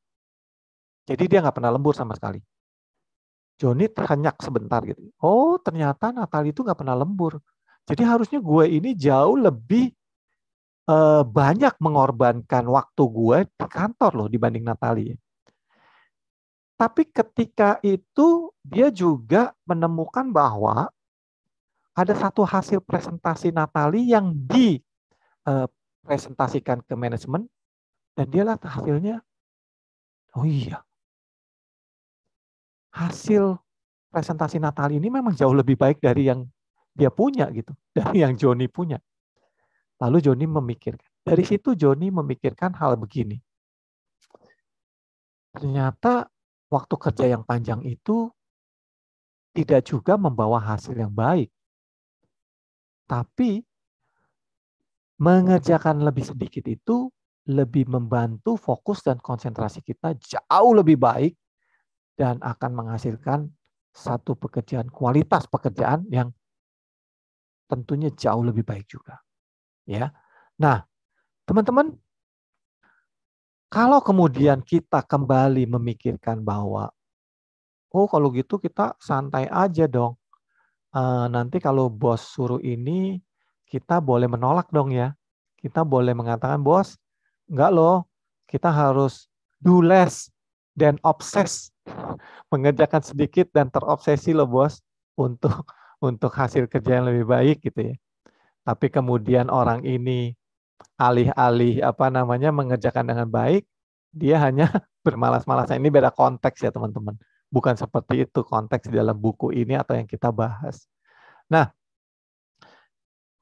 Jadi dia nggak pernah lembur sama sekali. Joni terhenyak sebentar gitu. Oh ternyata Natalie itu nggak pernah lembur. Jadi harusnya gue ini jauh lebih banyak mengorbankan waktu gue di kantor loh dibanding Natalie. Tapi ketika itu dia juga menemukan bahwa ada satu hasil presentasi Natalie yang dipresentasikan ke manajemen dan dia lihat hasilnya, oh iya, hasil presentasi Natalie ini memang jauh lebih baik dari yang dia punya gitu, dari yang Joni punya. Lalu Joni memikirkan, dari situ Joni memikirkan hal begini. Ternyata waktu kerja yang panjang itu tidak juga membawa hasil yang baik. Tapi mengerjakan lebih sedikit itu lebih membantu fokus dan konsentrasi kita jauh lebih baik dan akan menghasilkan satu pekerjaan, kualitas pekerjaan yang tentunya jauh lebih baik juga. Ya. Nah, teman-teman, kalau kemudian kita kembali memikirkan bahwa oh kalau gitu kita santai aja dong. Nanti kalau bos suruh ini, kita boleh menolak dong ya. Kita boleh mengatakan, bos, enggak loh, kita harus do less than obsess. Mengerjakan sedikit dan terobsesi loh bos untuk hasil kerja yang lebih baik gitu ya. Tapi kemudian orang ini alih-alih mengerjakan dengan baik, dia hanya bermalas-malasan. Ini beda konteks ya teman-teman. Bukan seperti itu konteks di dalam buku ini atau yang kita bahas. Nah,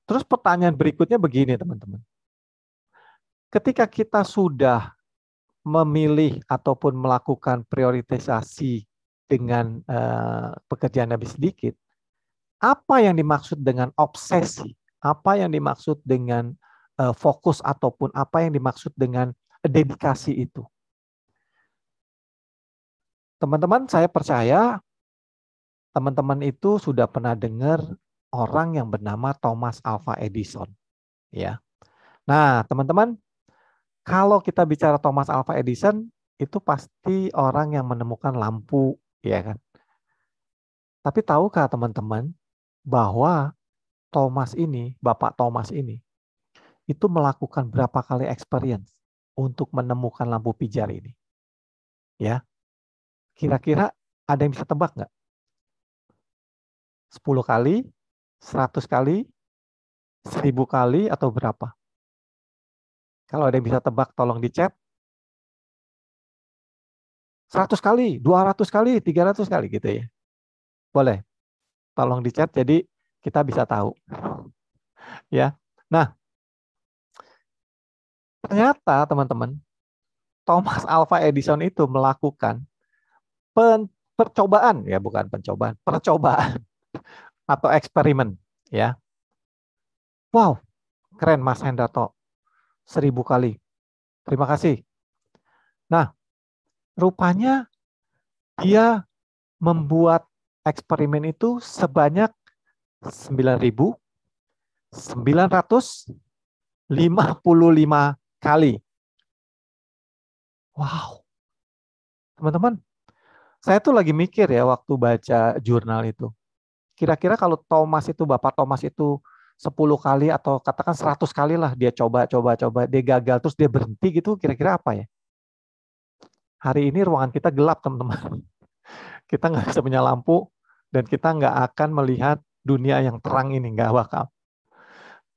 terus pertanyaan berikutnya begini teman-teman. Ketika kita sudah memilih ataupun melakukan prioritisasi dengan pekerjaan lebih sedikit, apa yang dimaksud dengan obsesi? Apa yang dimaksud dengan fokus ataupun apa yang dimaksud dengan dedikasi itu? Teman-teman, saya percaya teman-teman itu sudah pernah dengar orang yang bernama Thomas Alva Edison, ya. Nah, teman-teman, kalau kita bicara Thomas Alva Edison, itu pasti orang yang menemukan lampu, ya kan? Tapi tahukah teman-teman bahwa Bapak Thomas ini, itu melakukan berapa kali experience untuk menemukan lampu pijar ini? Ya, kira-kira ada yang bisa tebak nggak? 10 kali, 100 kali, 1000 kali, atau berapa? Kalau ada yang bisa tebak, tolong di chat. 100 kali, 200 kali, 300 kali gitu ya. Boleh. Tolong di chat, jadi kita bisa tahu. Ya. Nah, ternyata teman-teman, Thomas Alva Edison itu melakukan percobaan atau eksperimen, ya. Wow, keren Mas Hendarto, 1000 kali. Terima kasih. Nah, rupanya dia membuat eksperimen itu sebanyak 9.955 kali. Wow. Teman-teman, saya tuh lagi mikir ya waktu baca jurnal itu. Kira-kira kalau Bapak Thomas itu 10 kali atau katakan 100 kali lah dia coba, dia gagal, terus dia berhenti gitu, kira-kira apa ya? Hari ini ruangan kita gelap, teman-teman. Kita nggak bisa punya lampu, dan kita nggak akan melihat dunia yang terang ini, nggak bakal.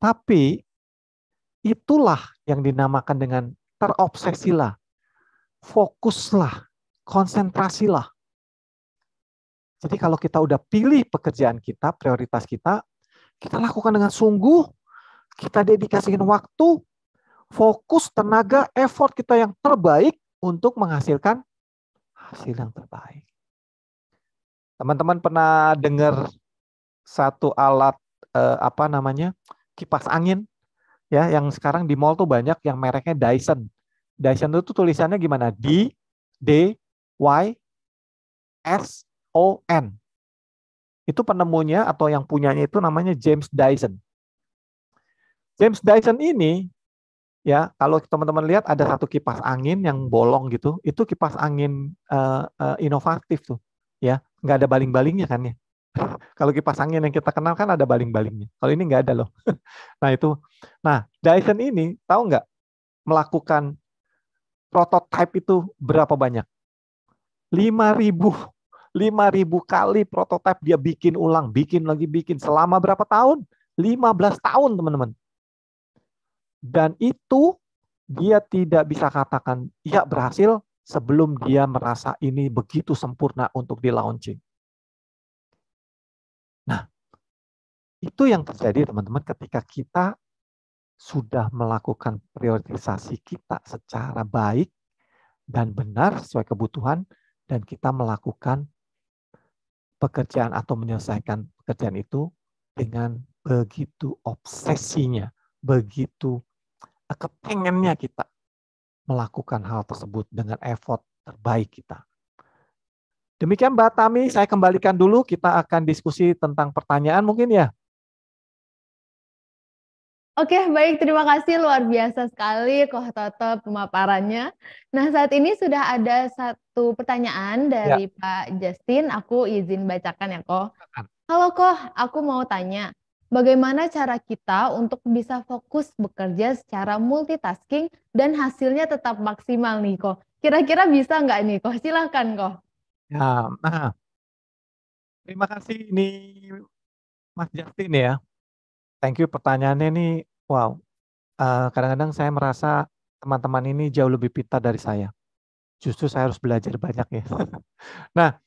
Tapi itulah yang dinamakan dengan terobsesilah, fokuslah, konsentrasilah. Jadi kalau kita udah pilih pekerjaan kita, prioritas kita lakukan dengan sungguh, kita dedikasikan waktu, fokus, tenaga, effort kita yang terbaik untuk menghasilkan hasil yang terbaik. Teman-teman pernah dengar satu alat kipas angin ya, yang sekarang di mall tuh banyak yang mereknya Dyson. Dyson itu tulisannya gimana? D-Y-S-O-N. Itu penemunya atau yang punyanya itu namanya James Dyson. James Dyson ini, ya, kalau teman-teman lihat ada satu kipas angin yang bolong gitu, itu kipas angin inovatif tuh, ya, nggak ada baling-balingnya kan ya. Kalau kipas angin yang kita kenal kan ada baling-balingnya. Kalau ini nggak ada loh. Nah itu, Dyson ini tahu nggak melakukan prototype itu berapa banyak? 5.000 kali prototipe dia bikin ulang, bikin selama berapa tahun? 15 tahun, teman-teman. Dan itu dia tidak bisa katakan ya berhasil sebelum dia merasa ini begitu sempurna untuk di launching. Nah, itu yang terjadi, teman-teman, ketika kita sudah melakukan priorisasi kita secara baik dan benar sesuai kebutuhan, dan kita melakukan pekerjaan atau menyelesaikan pekerjaan itu dengan begitu obsesinya, begitu kepengennya kita melakukan hal tersebut dengan effort terbaik kita. Demikian Mbak Tami, saya kembalikan dulu, kita akan diskusi tentang pertanyaan mungkin ya. Oke, baik. Terima kasih. Luar biasa sekali Koh Toto pemaparannya. Nah, saat ini sudah ada satu pertanyaan dari Pak Justin. Aku izin bacakan ya, Koh. Halo, Koh. Aku mau tanya, bagaimana cara kita untuk bisa fokus bekerja secara multitasking dan hasilnya tetap maksimal nih, Koh? Kira-kira bisa nggak nih, Koh? Silahkan, Koh. Ya, terima kasih ini Mas Justin ya. Thank you, pertanyaannya nih, wow. Kadang-kadang saya merasa teman-teman ini jauh lebih pintar dari saya. Justru saya harus belajar banyak ya. Nah,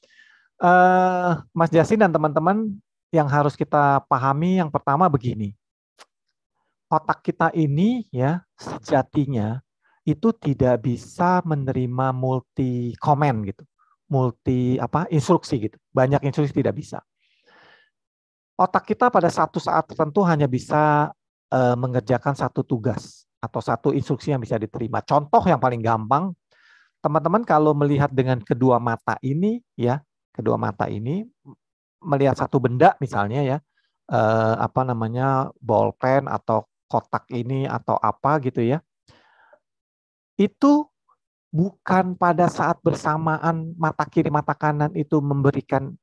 Mas Justin dan teman-teman, yang harus kita pahami yang pertama begini. Otak kita ini ya sejatinya itu tidak bisa menerima multi comment gitu. Instruksi gitu. Banyak instruksi tidak bisa. Otak kita pada satu saat tertentu hanya bisa mengerjakan satu tugas atau satu instruksi yang bisa diterima. Contoh yang paling gampang, teman-teman kalau melihat dengan kedua mata ini ya, melihat satu benda misalnya ya, bolpen atau kotak ini atau apa gitu ya, itu bukan pada saat bersamaan mata kiri mata kanan itu memberikan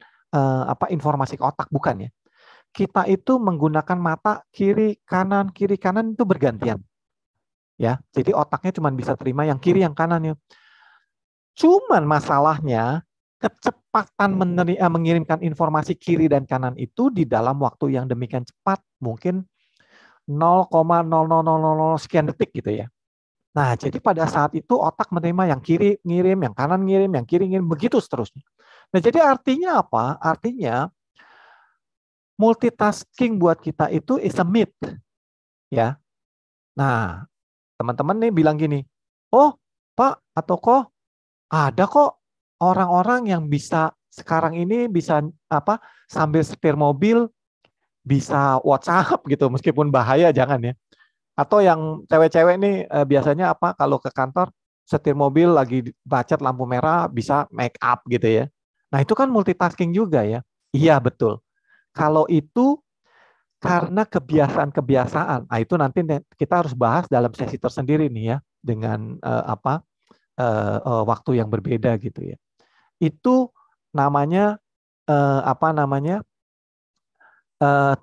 informasi ke otak, bukan ya. Kita itu menggunakan mata kiri kanan itu bergantian. Ya, jadi otaknya cuma bisa terima yang kiri yang kanan ya. Cuman masalahnya kecepatan mengirimkan informasi kiri dan kanan itu di dalam waktu yang demikian cepat, mungkin 0,0000 sekian detik gitu ya. Nah, jadi pada saat itu otak menerima yang kiri ngirim, yang kanan ngirim, yang kiri ngirim, begitu seterusnya. Nah, jadi artinya apa? Artinya multitasking buat kita itu is a myth. Ya. Nah, teman-teman nih bilang gini, "Oh, Pak atau Koh, ada kok orang-orang yang bisa sekarang ini bisa sambil setir mobil bisa WhatsApp gitu, meskipun bahaya jangan ya." Atau yang cewek-cewek nih biasanya kalau ke kantor setir mobil lagi macet lampu merah bisa make up gitu ya. Nah, itu kan multitasking juga ya. Iya, betul. Kalau itu karena kebiasaan-kebiasaan, itu nanti kita harus bahas dalam sesi tersendiri nih ya, dengan waktu yang berbeda gitu ya. Itu namanya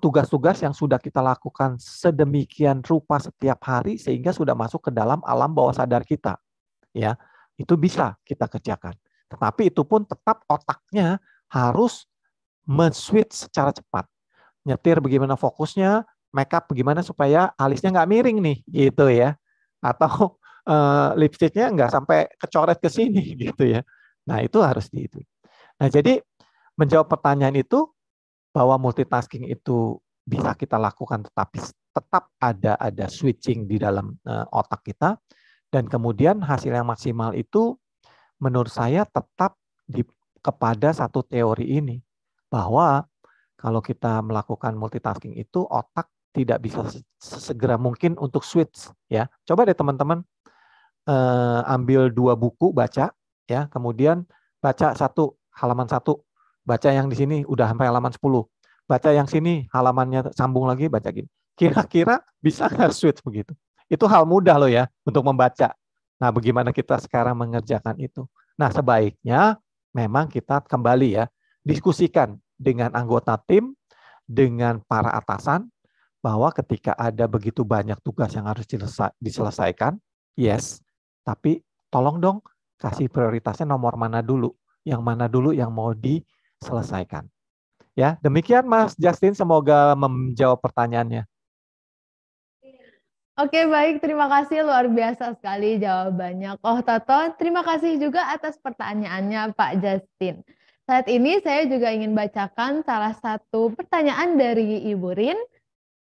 tugas-tugas yang sudah kita lakukan sedemikian rupa setiap hari sehingga sudah masuk ke dalam alam bawah sadar kita. Ya, itu bisa kita kerjakan. Tetapi itu pun tetap otaknya harus men-switch secara cepat. Nyetir bagaimana fokusnya, make up bagaimana supaya alisnya nggak miring nih, gitu ya. Atau lipstiknya nggak sampai kecoret ke sini, gitu ya. Nah, itu harus itu. Nah, jadi menjawab pertanyaan itu, bahwa multitasking itu bisa kita lakukan, tetapi tetap ada switching di dalam otak kita, dan kemudian hasil yang maksimal itu menurut saya tetap kepada satu teori ini, bahwa kalau kita melakukan multitasking itu otak tidak bisa segera mungkin untuk switch, ya. Coba deh teman-teman ambil 2 buku baca, ya, kemudian baca halaman 1, baca yang di sini udah sampai halaman 10. Baca yang sini halamannya sambung lagi, baca gini. Kira-kira bisa nggak switch begitu? Itu hal mudah loh ya untuk membaca. Nah, bagaimana kita sekarang mengerjakan itu? Nah, sebaiknya memang kita kembali ya, diskusikan dengan anggota tim, dengan para atasan, bahwa ketika ada begitu banyak tugas yang harus diselesaikan, yes, tapi tolong dong kasih prioritasnya nomor mana dulu, yang mana dulu yang mau diselesaikan. Ya, demikian Mas Justin, semoga menjawab pertanyaannya. Oke, baik. Terima kasih, luar biasa sekali jawabannya. Koh Toto, terima kasih juga atas pertanyaannya Pak Justin. Saat ini saya juga ingin bacakan salah satu pertanyaan dari Ibu Rin.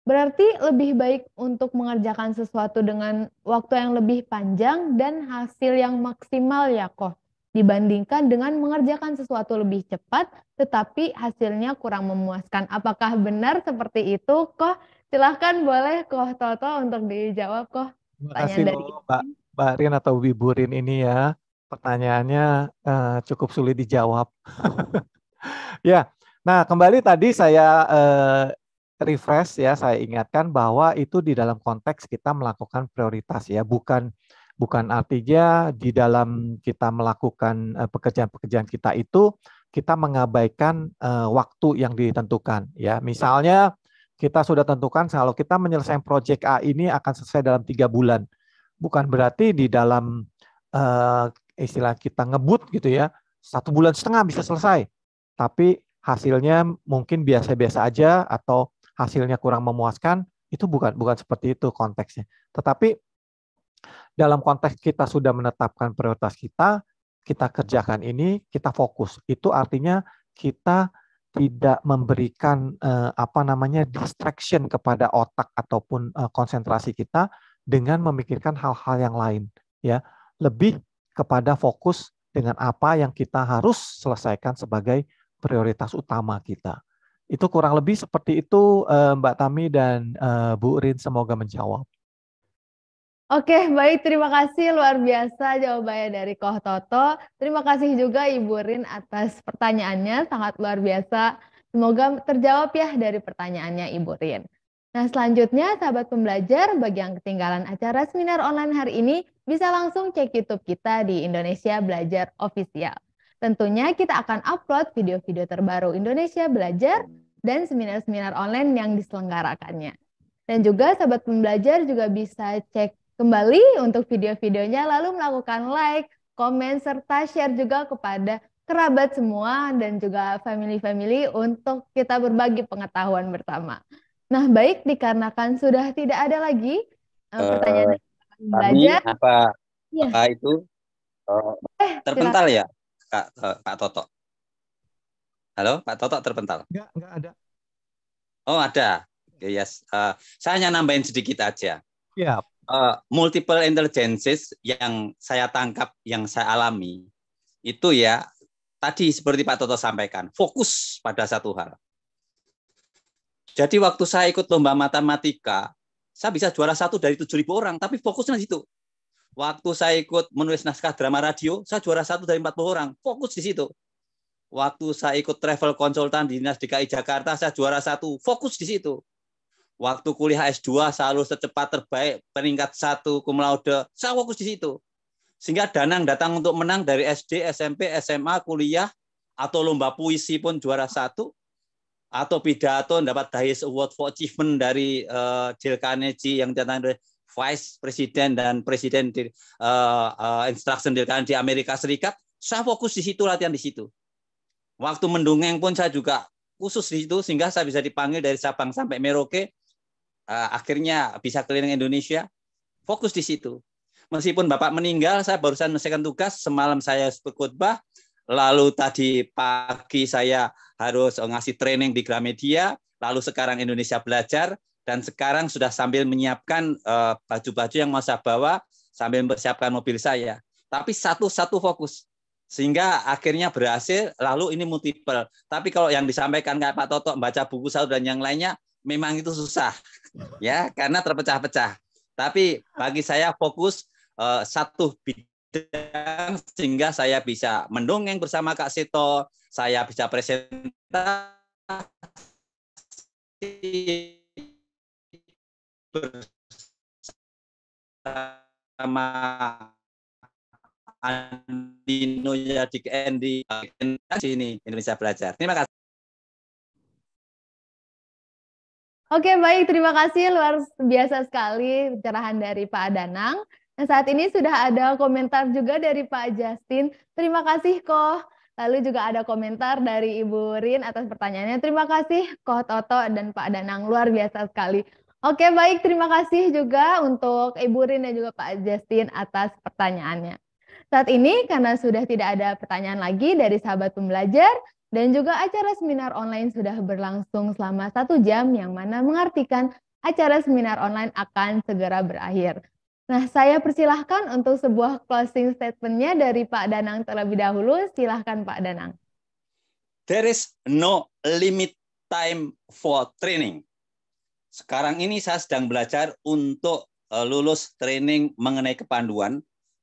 Berarti lebih baik untuk mengerjakan sesuatu dengan waktu yang lebih panjang dan hasil yang maksimal ya, Koh, dibandingkan dengan mengerjakan sesuatu lebih cepat tetapi hasilnya kurang memuaskan. Apakah benar seperti itu, Koh? Silahkan boleh Koh Toto untuk dijawab, Koh. Terima kasih loh Mbak Rin atau Ibu Rin ini ya. Pertanyaannya cukup sulit dijawab. Ya, nah kembali tadi saya refresh ya, saya ingatkan bahwa itu di dalam konteks kita melakukan prioritas ya, bukan artinya di dalam kita melakukan pekerjaan-pekerjaan kita itu kita mengabaikan waktu yang ditentukan ya. Misalnya kita sudah tentukan kalau kita menyelesaikan proyek A ini akan selesai dalam 3 bulan. Bukan berarti di dalam istilah kita ngebut gitu ya, 1,5 bulan bisa selesai. Tapi hasilnya mungkin biasa-biasa aja atau hasilnya kurang memuaskan, itu bukan seperti itu konteksnya. Tetapi dalam konteks kita sudah menetapkan prioritas kita kerjakan ini, kita fokus. Itu artinya kita tidak memberikan distraction kepada otak ataupun konsentrasi kita dengan memikirkan hal-hal yang lain, ya. Lebih kepada fokus dengan apa yang kita harus selesaikan sebagai prioritas utama kita. Itu kurang lebih seperti itu Mbak Tami dan Bu Rin, semoga menjawab. Oke, baik. Terima kasih luar biasa jawabannya dari Koh Toto. Terima kasih juga Ibu Rin atas pertanyaannya, sangat luar biasa. Semoga terjawab ya dari pertanyaannya Ibu Rin. Nah, selanjutnya sahabat pembelajar, bagi yang ketinggalan acara seminar online hari ini, bisa langsung cek YouTube kita di Indonesia Belajar Official. Tentunya kita akan upload video-video terbaru Indonesia Belajar dan seminar-seminar online yang diselenggarakannya. Dan juga sahabat pembelajar juga bisa cek kembali untuk video-videonya, lalu melakukan like, komen, serta share juga kepada kerabat semua dan juga family-family untuk kita berbagi pengetahuan bersama. Nah, baik, dikarenakan sudah tidak ada lagi pertanyaan belajar. Apa itu terpental ya, Pak Toto? Halo, Pak Toto terpental? Enggak ada. Oh, ada. Yes. Saya hanya nambahin sedikit aja. Ya. Multiple intelligences yang saya tangkap, yang saya alami, itu ya, tadi seperti Pak Toto sampaikan, fokus pada satu hal. Jadi waktu saya ikut lomba matematika, saya bisa juara 1 dari 7.000 orang, tapi fokusnya di situ. Waktu saya ikut menulis naskah drama radio, saya juara 1 dari 40 orang, fokus di situ. Waktu saya ikut travel konsultan di Dinas DKI Jakarta, saya juara 1, fokus di situ. Waktu kuliah S2, saya lulus secepat terbaik, peringkat 1 cum laude, saya fokus di situ. Sehingga Danang datang untuk menang dari SD, SMP, SMA, kuliah, atau lomba puisi pun juara 1, atau pidato dapat Dice Award for Achievement dari Dale Carnegie yang datang dari Vice President dan Presiden di Instruction Dale Carnegie di Amerika Serikat. Saya fokus di situ, latihan di situ. Waktu mendongeng pun saya juga khusus di situ, sehingga saya bisa dipanggil dari Sabang sampai Merauke. Akhirnya bisa keliling Indonesia, fokus di situ. Meskipun Bapak meninggal, saya barusan menyelesaikan tugas, semalam saya berkhotbah, lalu tadi pagi saya harus ngasih training di Gramedia, lalu sekarang Indonesia Belajar, dan sekarang sudah sambil menyiapkan baju-baju yang mau saya bawa, sambil mempersiapkan mobil saya. Tapi satu-satu fokus. Sehingga akhirnya berhasil, lalu ini multiple. Tapi kalau yang disampaikan kayak Pak Toto, membaca buku satu dan yang lainnya, memang itu susah. Ya, karena terpecah-pecah. Tapi bagi saya fokus satu bidang, sehingga saya bisa mendongeng bersama Kak Seto, saya bisa presentasi bersama Andino Yadik Endi sini Indonesia Belajar. Terima kasih. Oke, baik. Terima kasih. Luar biasa sekali pencerahan dari Pak Danang. Nah, saat ini sudah ada komentar juga dari Pak Justin. Terima kasih, Koh. Lalu juga ada komentar dari Ibu Rin atas pertanyaannya. Terima kasih, Koh Toto dan Pak Danang. Luar biasa sekali. Oke, baik. Terima kasih juga untuk Ibu Rin dan juga Pak Justin atas pertanyaannya. Saat ini, karena sudah tidak ada pertanyaan lagi dari sahabat pembelajar, dan juga acara seminar online sudah berlangsung selama 1 jam, yang mana mengartikan acara seminar online akan segera berakhir. Nah, saya persilahkan untuk sebuah closing statement-nya dari Pak Danang terlebih dahulu. Silahkan Pak Danang. There is no limit time for training. Sekarang ini saya sedang belajar untuk lulus training mengenai kepanduan,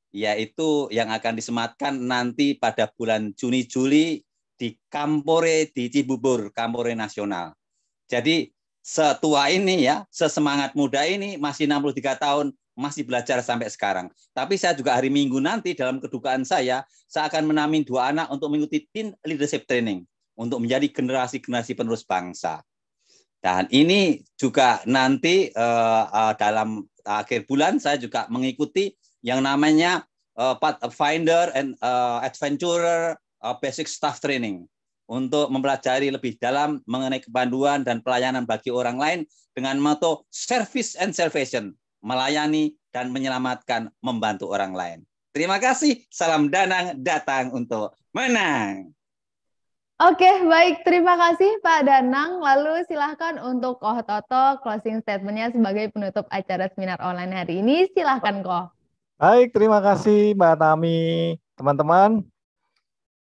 yaitu yang akan disematkan nanti pada bulan Juni-Juli di Kampore di Cibubur, Kampore Nasional. Jadi setua ini ya, sesemangat muda ini masih 63 tahun, masih belajar sampai sekarang. Tapi saya juga hari Minggu nanti dalam kedukaan saya akan menamping 2 anak untuk mengikuti Teen Leadership Training untuk menjadi generasi-generasi penerus bangsa. Dan ini juga nanti dalam akhir bulan saya juga mengikuti yang namanya Pathfinder and Adventurer Basic Staff Training untuk mempelajari lebih dalam mengenai kepanduan dan pelayanan bagi orang lain dengan motto Service and Salvation, melayani dan menyelamatkan, membantu orang lain. Terima kasih, salam Danang datang untuk menang. Oke, baik. Terima kasih Pak Danang. Lalu silahkan untuk Koh Toto closing statement-nya sebagai penutup acara seminar online hari ini. Silahkan, Koh. Baik, terima kasih Mbak Tami. Teman-teman,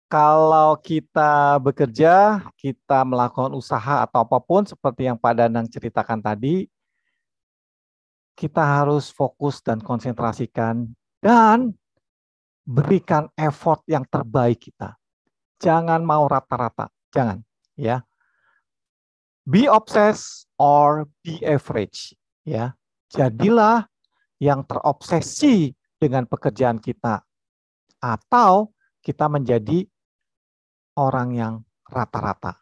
kalau kita bekerja, kita melakukan usaha atau apapun seperti yang Pak Danang ceritakan tadi, kita harus fokus dan konsentrasikan dan berikan effort yang terbaik kita. Jangan mau rata-rata, jangan ya. Be obsessed or be average ya. Jadilah yang terobsesi dengan pekerjaan kita atau kita menjadi orang yang rata-rata.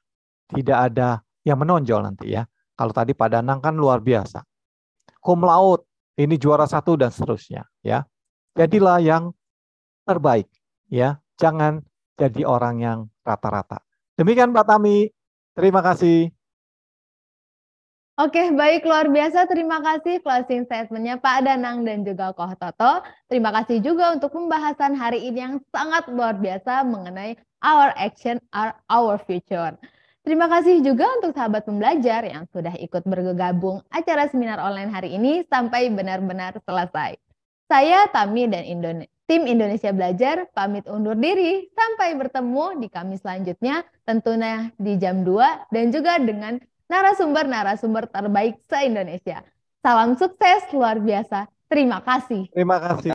Tidak ada yang menonjol nanti ya. Kalau tadi Pak Danang kan luar biasa. Cum laude, ini juara 1 dan seterusnya ya. Jadilah yang terbaik ya. Jangan jadi orang yang rata-rata. Demikian Mbak Tami. Terima kasih. Oke, baik, luar biasa. Terima kasih closing statement-nya Pak Danang dan juga Koh Toto. Terima kasih juga untuk pembahasan hari ini yang sangat luar biasa mengenai our action are our future. Terima kasih juga untuk sahabat pembelajar yang sudah ikut bergabung acara seminar online hari ini sampai benar-benar selesai. Saya Tami dan tim Indonesia Belajar pamit undur diri. Sampai bertemu di Kamis selanjutnya, tentunya di jam 2 dan juga dengan narasumber-narasumber terbaik se-Indonesia. Salam sukses luar biasa. Terima kasih. Terima kasih.